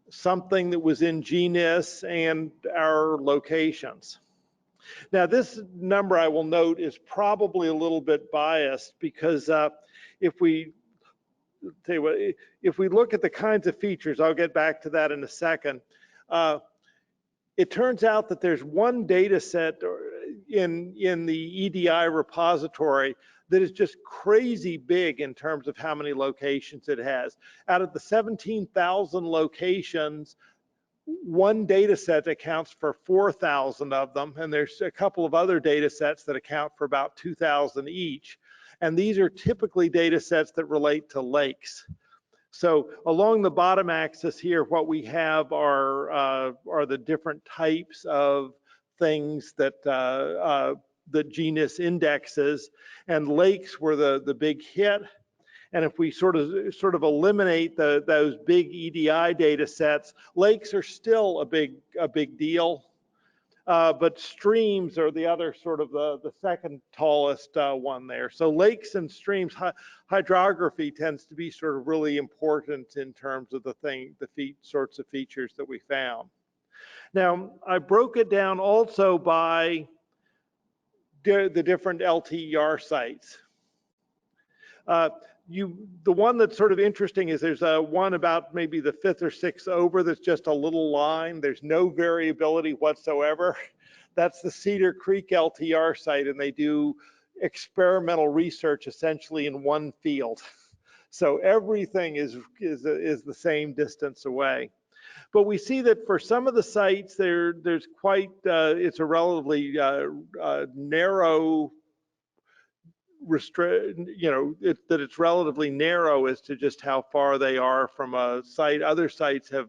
something that was in genus and our locations. Now, this number, I will note, is probably a little bit biased because if we look at the kinds of features, I'll get back to that in a second. It turns out that there's one data set in the EDI repository that is just crazy big in terms of how many locations it has. Out of the 17,000 locations, one data set accounts for 4,000 of them, and there's a couple of other data sets that account for about 2,000 each. And these are typically data sets that relate to lakes. So along the bottom axis here, what we have are the different types of things that the genus indexes, and lakes were the big hit. And if we sort of eliminate those big EDI data sets, lakes are still a big deal. But streams are the other sort of the second tallest one there. So lakes and streams, hydrography tends to be sort of really important in terms of the sorts of features that we found. Now, I broke it down also by the different LTER sites. The one that's sort of interesting is there's one about maybe the 5th or 6th over that's just a little line. There's no variability whatsoever. That's the Cedar Creek LTR site, and they do experimental research essentially in one field. So everything is the same distance away. But we see that for some of the sites, there's quite, it's a relatively narrow that it's relatively narrow as to just how far they are from a site. Other sites have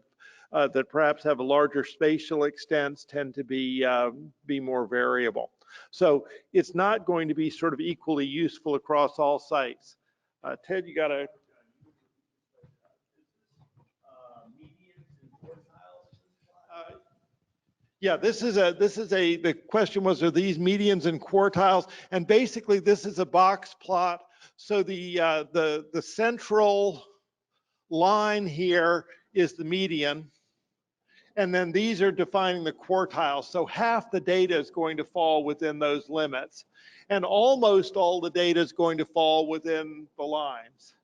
that perhaps have a larger spatial extents tend to be more variable. So it's not going to be sort of equally useful across all sites. Ted, you got a yeah, the question was, are these medians and quartiles? And basically this is a box plot. So the central line here is the median. And then these are defining the quartiles. So half the data is going to fall within those limits. And almost all the data is going to fall within the lines.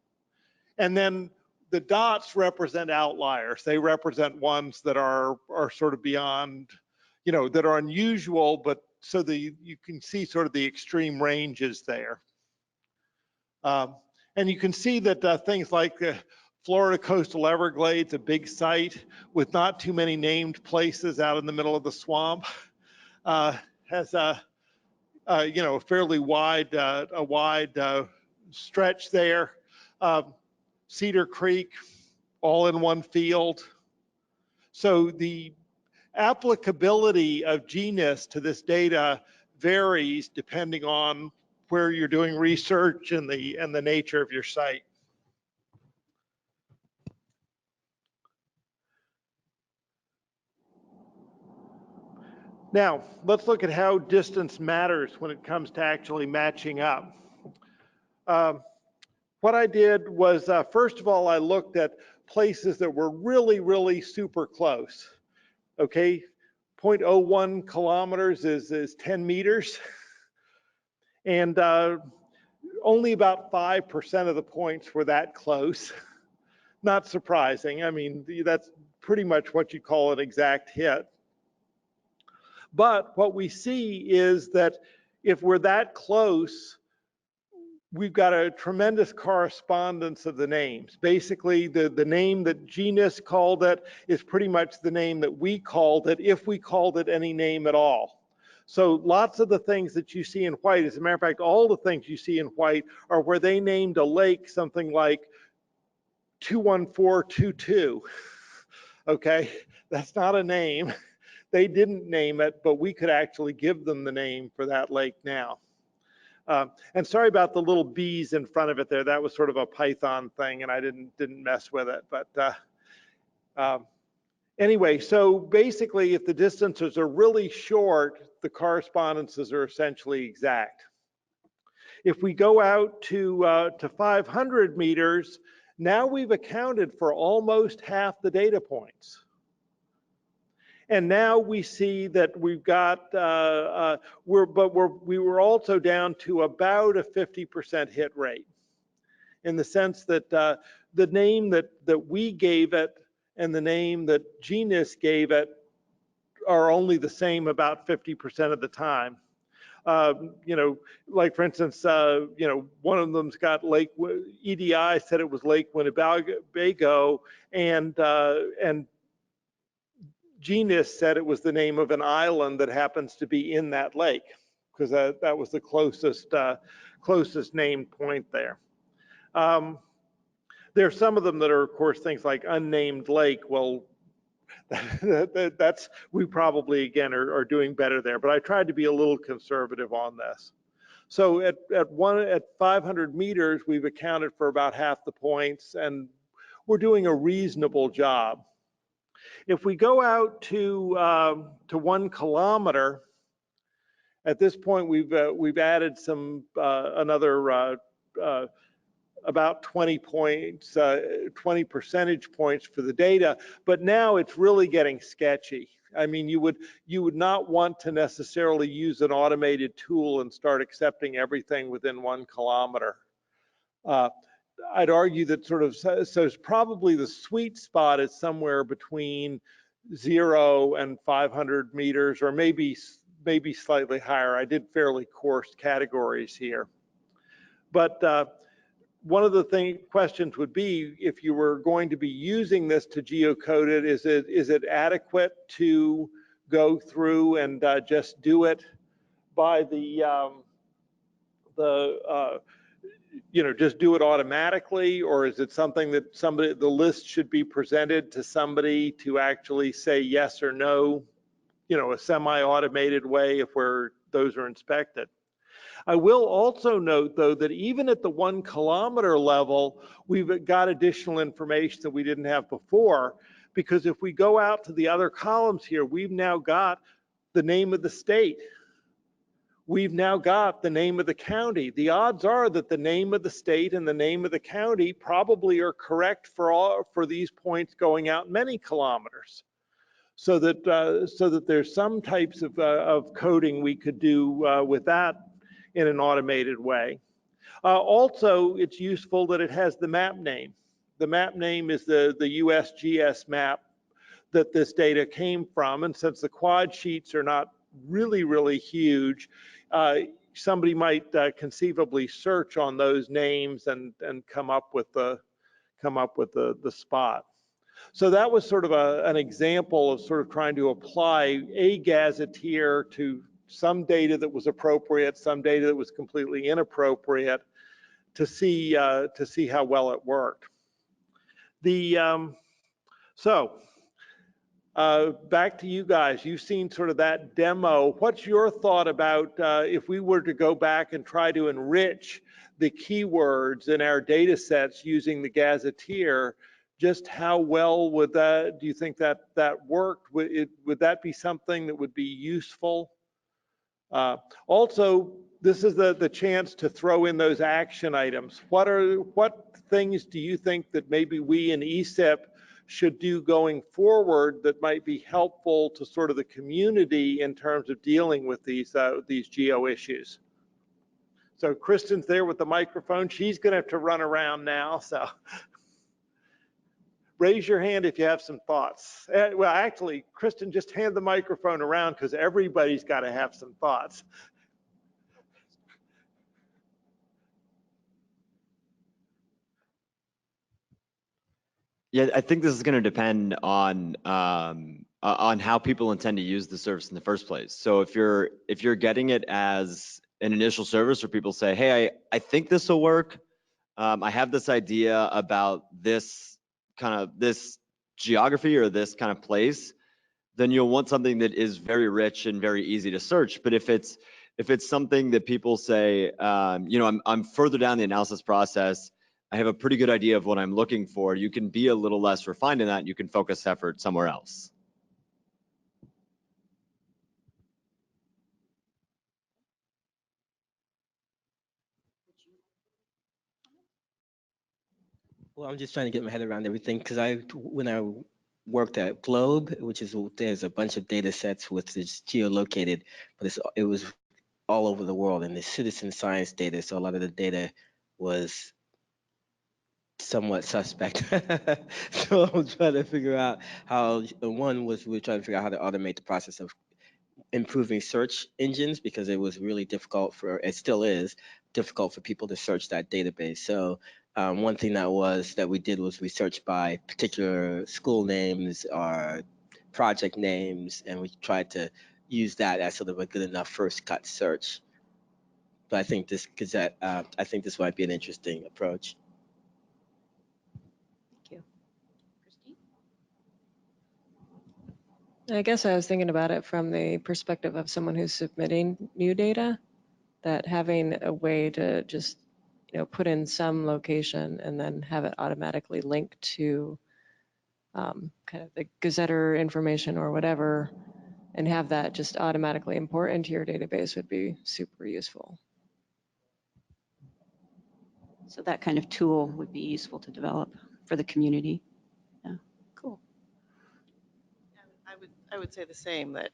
And then the dots represent outliers. They represent ones that are sort of beyond, that are unusual, but so you can see sort of the extreme ranges there. And you can see that things like the Florida Coastal Everglades, a big site with not too many named places out in the middle of the swamp, has a fairly wide stretch there. Cedar Creek, all in one field. So the applicability of genus to this data varies depending on where you're doing research and the nature of your site. Now, let's look at how distance matters when it comes to actually matching up. What I did was, first of all, I looked at places that were really, really super close. Okay, 0.01 kilometers is 10 meters. And only about 5% of the points were that close. Not surprising. I mean, that's pretty much what you call an exact hit. But what we see is that if we're that close, we've got a tremendous correspondence of the names. Basically, the name that genus called it is pretty much the name that we called it, if we called it any name at all. So lots of the things that you see in white, as a matter of fact, all the things you see in white are where they named a lake something like 21422. Okay, that's not a name. They didn't name it, but we could actually give them the name for that lake now. And sorry about the little bees in front of it there. That was sort of a Python thing, and I didn't mess with it. But anyway, so basically, if the distances are really short, the correspondences are essentially exact. If we go out to 500 meters, now we've accounted for almost half the data points. And now we see that we've got, we were also down to about a 50% hit rate, in the sense that the name that we gave it and the name that genus gave it are only the same about 50% of the time. You know, like for instance, you know, one of them's got Lake, EDI said it was Lake Winnebago, and genus said it was the name of an island that happens to be in that lake, because that was the closest named point there. There are some of them that are, of course, things like unnamed lake. Well, that's, we probably, again, are doing better there, but I tried to be a little conservative on this. So at 500 meters, we've accounted for about half the points, and we're doing a reasonable job. If we go out to 1 kilometer, at this point we've added some another about 20 points, 20 percentage points for the data, but now it's really getting sketchy. I mean, you would not want to necessarily use an automated tool and start accepting everything within 1 kilometer. I'd argue that sort of, so it's probably the sweet spot is somewhere between 0 and 500 meters, or maybe slightly higher. I did fairly coarse categories here. But one of the questions would be, if you were going to be using this to geocode it, is it adequate to go through and just do it by you know, just do it automatically, or is it something that the list should be presented to somebody to actually say yes or no, you know, a semi-automated way if those are inspected? I will also note, though, that even at the 1 kilometer level, we've got additional information that we didn't have before, because if we go out to the other columns here, we've now got the name of the state. We've now got the name of the county. The odds are that the name of the state and the name of the county probably are correct for these points going out many kilometers. So that there's some types of coding we could do with that in an automated way. Also, it's useful that it has the map name. The map name is the USGS map that this data came from, and since the quad sheets are not really huge, somebody might conceivably search on those names and come up with the spot. So that was sort of an example of sort of trying to apply a gazetteer to some data that was appropriate, some data that was completely inappropriate, to see how well it worked. Back to you guys. You've seen sort of that demo. What's your thought about if we were to go back and try to enrich the keywords in our data sets using the gazetteer? Just how well would that, do you think that worked? Would that be something that would be useful? Also, this is the chance to throw in those action items. What things do you think that maybe we in ESIP should do going forward that might be helpful to sort of the community in terms of dealing with these geo issues. So Kristen's there with the microphone. She's going to have to run around now. So raise your hand if you have some thoughts. Well, actually, Kristen, just hand the microphone around because everybody's got to have some thoughts. Yeah, I think this is going to depend on how people intend to use the service in the first place. So if you're getting it as an initial service where people say, hey, I think this will work. I have this idea about this geography or this kind of place, then you'll want something that is very rich and very easy to search. But if it's something that people say, I'm further down the analysis process, I have a pretty good idea of what I'm looking for, you can be a little less refined in that. You can focus effort somewhere else. Well, I'm just trying to get my head around everything because when I worked at Globe, which is there's a bunch of data sets with this geolocated, but it was all over the world, and the citizen science data. So a lot of the data was somewhat suspect. So I'm trying to figure out how we're trying to figure out how to automate the process of improving search engines because it was really difficult it still is difficult for people to search that database. So one thing that we did was we searched by particular school names or project names, and we tried to use that as sort of a good enough first cut search. But I think this might be an interesting approach. Thank you. Christine? I guess I was thinking about it from the perspective of someone who's submitting new data, that having a way to just, put in some location and then have it automatically linked to kind of the gazetteer information or whatever, and have that just automatically import into your database would be super useful. So that kind of tool would be useful to develop for the community. Yeah, cool. I would say the same, that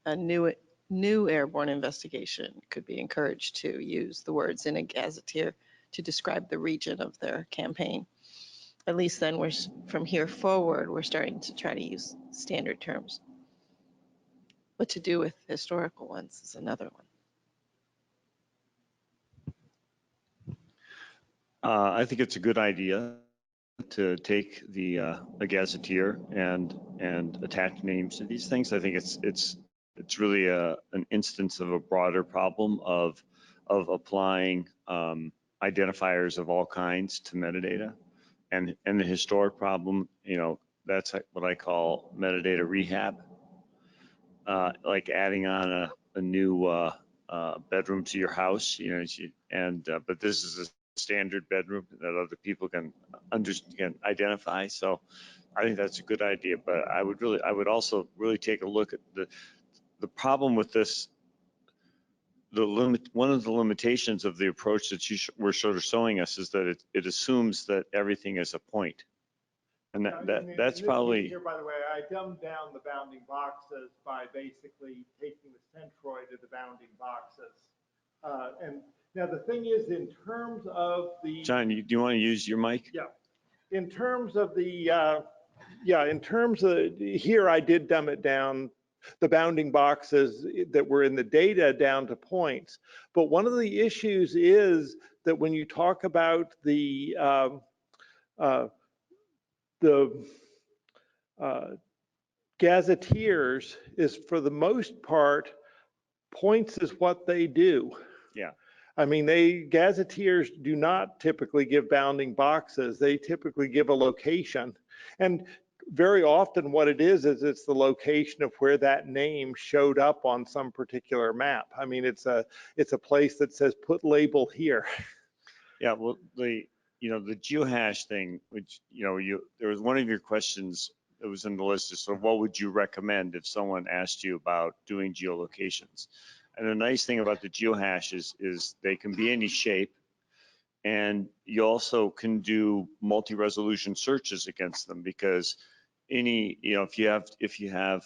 a new airborne investigation could be encouraged to use the words in a gazetteer to describe the region of their campaign. At least then from here forward, we're starting to try to use standard terms. What to do with historical ones is another one. I think it's a good idea to take a gazetteer and attach names to these things. I think it's really an instance of a broader problem of applying identifiers of all kinds to metadata, and the historic problem. That's what I call metadata rehab, like adding on a new bedroom to your house. But this is a standard bedroom that other people can identify. So I think that's a good idea, but I would also really take a look at the problem with this. One of the limitations of the approach that you were sort of showing us is that it assumes that everything is a point, and that's probably. Here, by the way, I dumbed down the bounding boxes by basically taking the centroid of the bounding boxes, and now the thing is, in terms of the. John, do you want to use your mic? Yeah. In terms of here, I did dumb it down, the bounding boxes that were in the data down to points. But one of the issues is that when you talk about the gazetteers, is for the most part, points is what they do. Yeah. I mean, gazetteers do not typically give bounding boxes. They typically give a location. And very often what it is it's the location of where that name showed up on some particular map. I mean, it's a place that says put label here. Yeah, well, the geohash thing, which, there was one of your questions that was in the list, so what would you recommend if someone asked you about doing geolocations? And the nice thing about the geohash is they can be any shape, And you also can do multi-resolution searches against them, because if you have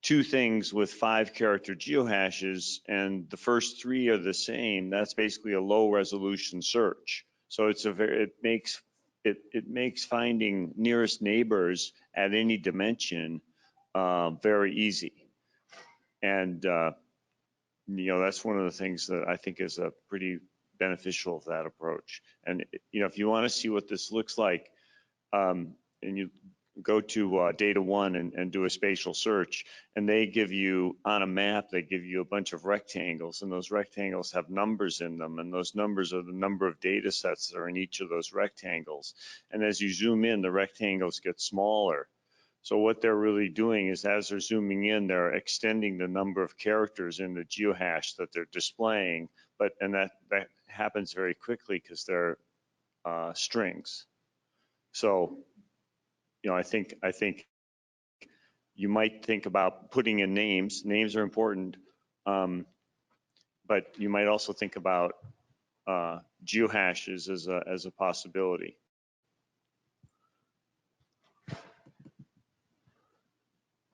two things with 5-character geohashes and the first 3 are the same, that's basically a low resolution search. So it makes finding nearest neighbors at any dimension very easy. And that's one of the things that I think is a pretty beneficial of that approach. And if you want to see what this looks like, and you go to data 1 and do a spatial search, and they give you on a map, they give you a bunch of rectangles, and those rectangles have numbers in them, and those numbers are the number of data sets that are in each of those rectangles. And as you zoom in, the rectangles get smaller. So what they're really doing is, as they're zooming in, they're extending the number of characters in the geohash that they're displaying, and that happens very quickly because they're strings. So I think you might think about putting in names. Names are important, but you might also think about geohashes as a possibility.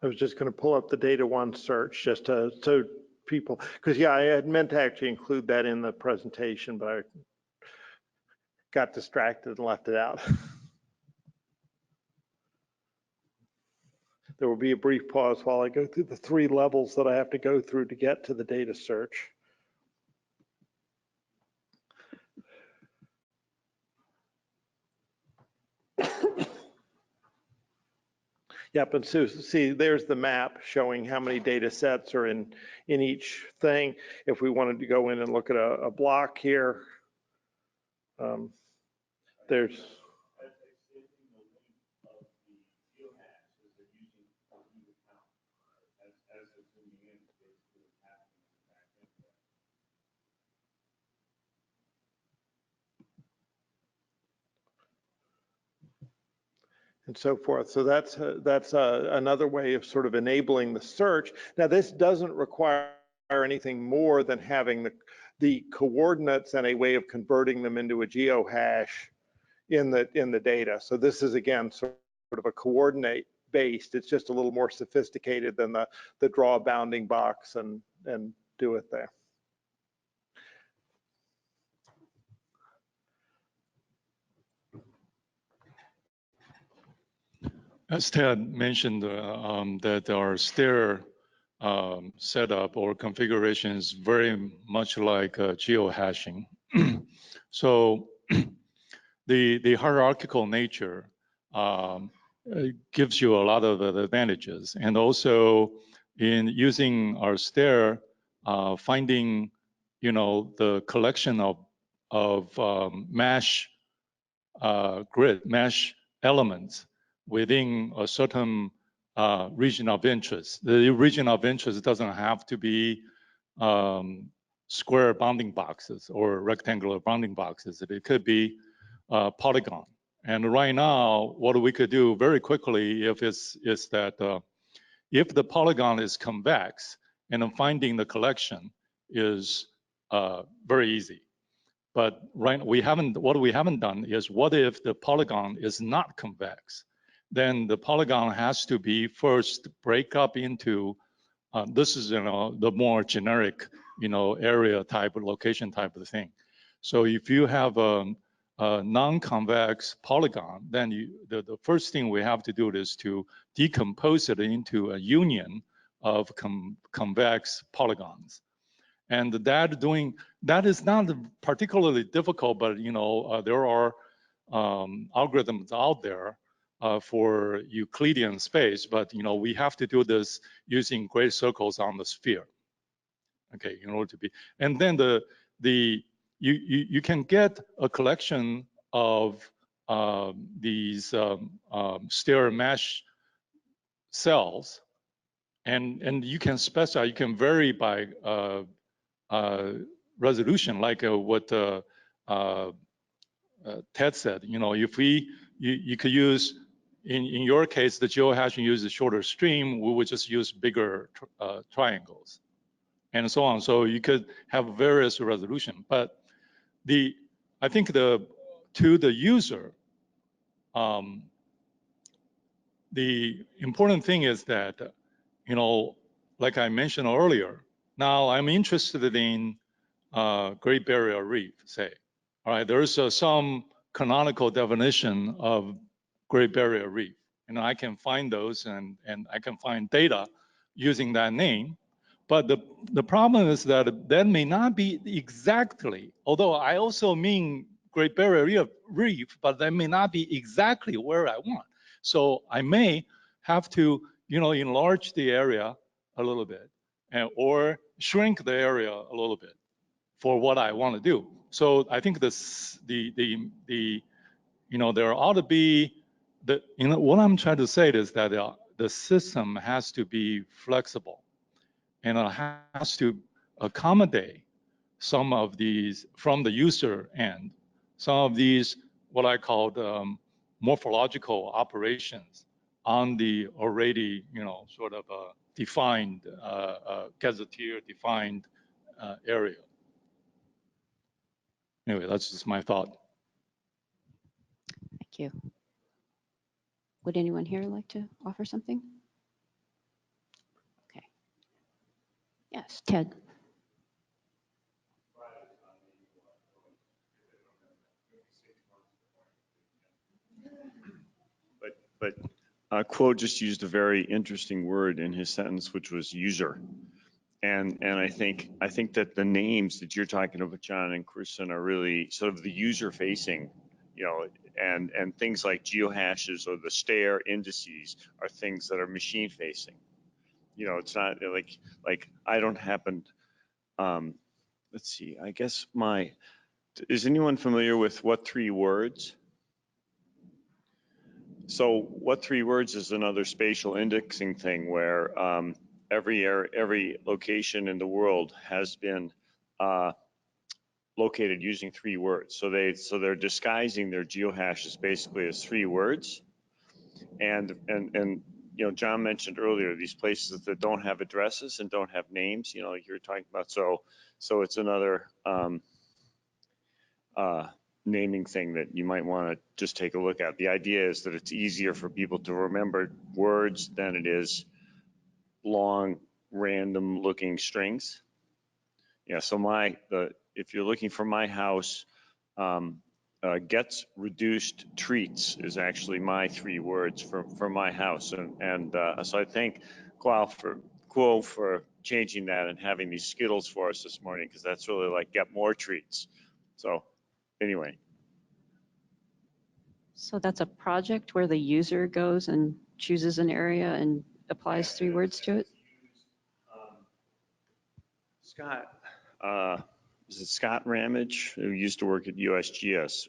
I was just going to pull up the data 1 search just so people, because I had meant to actually include that in the presentation, but I got distracted and left it out. There will be a brief pause while I go through the 3 levels that I have to go through to get to the data search. Yep, and so see, there's the map showing how many data sets are in each thing. If we wanted to go in and look at a block here, there's and so forth. So that's another way of sort of enabling the search. Now, this doesn't require anything more than having the coordinates and a way of converting them into a geohash in the data. So this is, again, sort of a coordinate based. It's just a little more sophisticated than the draw a bounding box and do it there. As Ted mentioned, that our stair setup or configuration is very much like geohashing. So the hierarchical nature gives you a lot of advantages. And also in using our stair, finding the collection of mesh grid, mesh elements within a certain region of interest. The region of interest doesn't have to be square bounding boxes or rectangular bounding boxes. It could be polygon. And right now, what we could do very quickly is that if the polygon is convex, and then finding the collection is very easy. But what we haven't done is, what if the polygon is not convex? Then the polygon has to be first break up into, this is the more generic area type or location type of thing. So if you have a non-convex polygon, then the first thing we have to do is to decompose it into a union of convex polygons. And that is not particularly difficult, but there are algorithms out there for Euclidean space, but we have to do this using great circles on the sphere. Okay, in order to be, and then you can get a collection of these stair mesh cells, and you can specify, you can vary by resolution, like what Ted said. If you could use, in your case, the geohashing uses a shorter stream, we would just use bigger triangles, and so on. So you could have various resolution, but I think to the user, the important thing is that, like I mentioned earlier, now I'm interested in Great Barrier Reef, say. All right, there's some canonical definition of Great Barrier Reef. I can find those and I can find data using that name. But the problem is that that may not be exactly, although I also mean Great Barrier Reef, but that may not be exactly where I want. So I may have to, enlarge the area a little bit or shrink the area a little bit for what I want to do. So I think there ought to be what I'm trying to say is that the system has to be flexible and it has to accommodate some of these from the user end, some of these what I call morphological operations on the already, sort of defined gazetteer defined area. Anyway, that's just my thought. Thank you. Would anyone here like to offer something? Okay. Yes, Ted. But Quo just used a very interesting word in his sentence, which was user. And I think that the names that you're talking about, John and Kristen, are really sort of the user facing, and things like geohashes or the stair indices are things that are machine facing. It's not like I don't happen. Let's see. I guess is anyone familiar with what three words? So what three words is another spatial indexing thing where every location in the world has been located using three words. So they're disguising their geohashes basically as three words. And John mentioned earlier these places that don't have addresses and don't have names. Like you're talking about. So it's another naming thing that you might want to just take a look at. The idea is that it's easier for people to remember words than it is long, random looking strings. Yeah, so if you're looking for my house, gets reduced treats is actually my three words for my house. And so I thank Quo for changing that and having these Skittles for us this morning, because that's really like get more treats. So anyway. So that's a project where the user goes and chooses an area and applies three words to it? Scott, is it Scott Ramage, who used to work at USGS,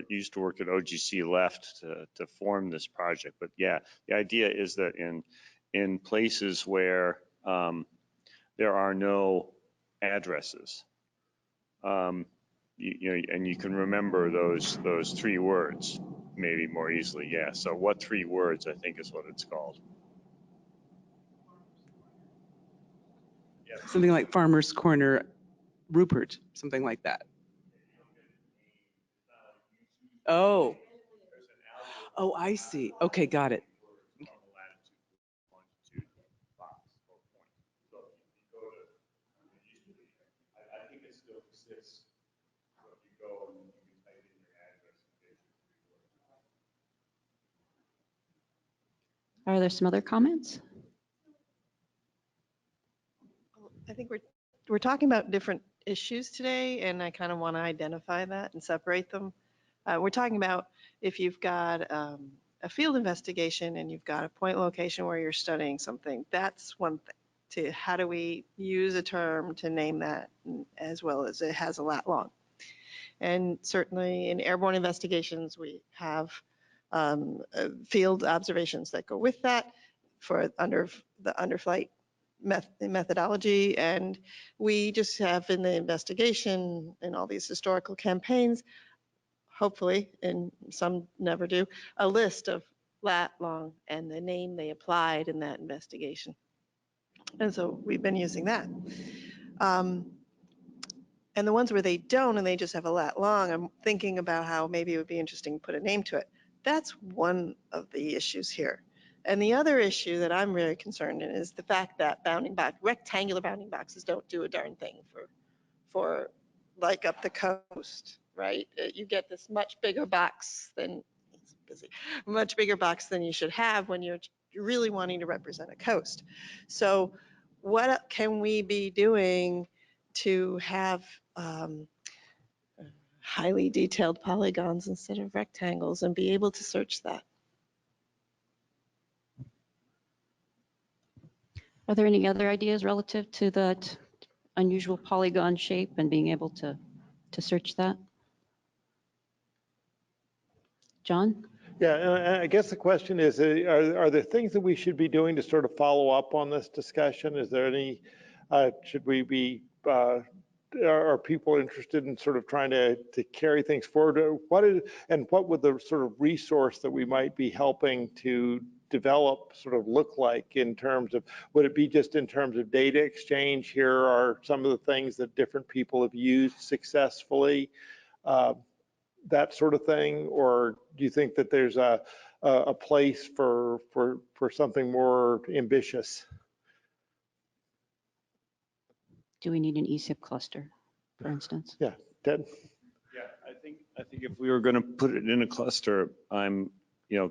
used to work at OGC, left to form this project. But yeah, the idea is that in places where there are no addresses, and you can remember those three words maybe more easily. Yeah. So what three words, I think, is what it's called. Something like Farmer's Corner, Rupert, something like that. Oh, I see. Okay, got it. Are there some other comments? I think we're talking about different issues today, and I kind of want to identify that and separate them. We're talking about if you've got a field investigation and you've got a point location where you're studying something, that's one thing. To how do we use a term to name that, as well as it has a lat long. And certainly in airborne investigations, we have field observations that go with that for the underflight methodology. And we just have in the investigation and all these historical campaigns, hopefully, and some never do, a list of lat long and the name they applied in that investigation. And so we've been using that. And the ones where they don't and they just have a lat long, I'm thinking about how maybe it would be interesting to put a name to it. That's one of the issues here. And the other issue that I'm really concerned in is the fact that rectangular bounding boxes don't do a darn thing for like up the coast, right? You get this much bigger box than, it's busy, much bigger box than you should have when you're really wanting to represent a coast. So what can we be doing to have highly detailed polygons instead of rectangles and be able to search that? Are there any other ideas relative to that unusual polygon shape and being able to search that? John? Yeah, and I guess the question is, are there things that we should be doing to sort of follow up on this discussion? Is there any, should we be, are people interested in sort of trying to carry things forward? What would the sort of resource that we might be helping to develop sort of look like in terms of, would it be just in terms of data exchange? Here are some of the things that different people have used successfully. That sort of thing, or do you think that there's a place for something more ambitious? Do we need an ESIP cluster, for instance? Yeah, Ted? Yeah, I think if we were going to put it in a cluster, I'm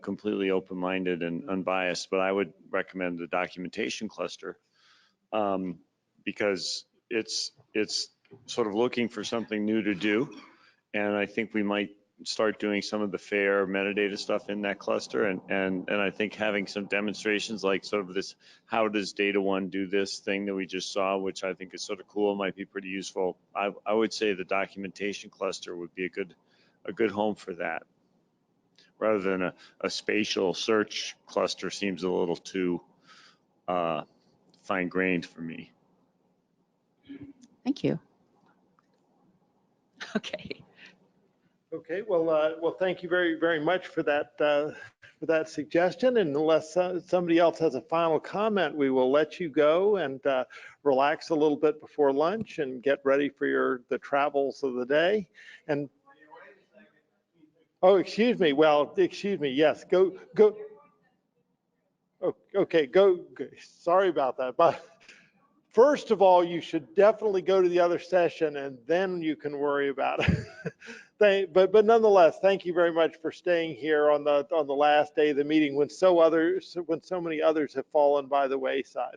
completely open-minded and unbiased, but I would recommend the documentation cluster because it's sort of looking for something new to do. And I think we might start doing some of the fair metadata stuff in that cluster. And I think having some demonstrations like sort of this, how does data one do this thing that we just saw, which I think is sort of cool, might be pretty useful. I would say the documentation cluster would be a good home for that. Rather than a spatial search cluster seems a little too fine-grained for me. Thank you. Okay. Okay, well, thank you very, very much for that suggestion. And unless somebody else has a final comment, we will let you go and relax a little bit before lunch and get ready for the travels of the day. And oh, excuse me. Well, excuse me. Yes, go. Okay, go. Sorry about that, but. First of all, you should definitely go to the other session and then you can worry about it. But nonetheless, thank you very much for staying here on the last day of the meeting when so many others have fallen by the wayside.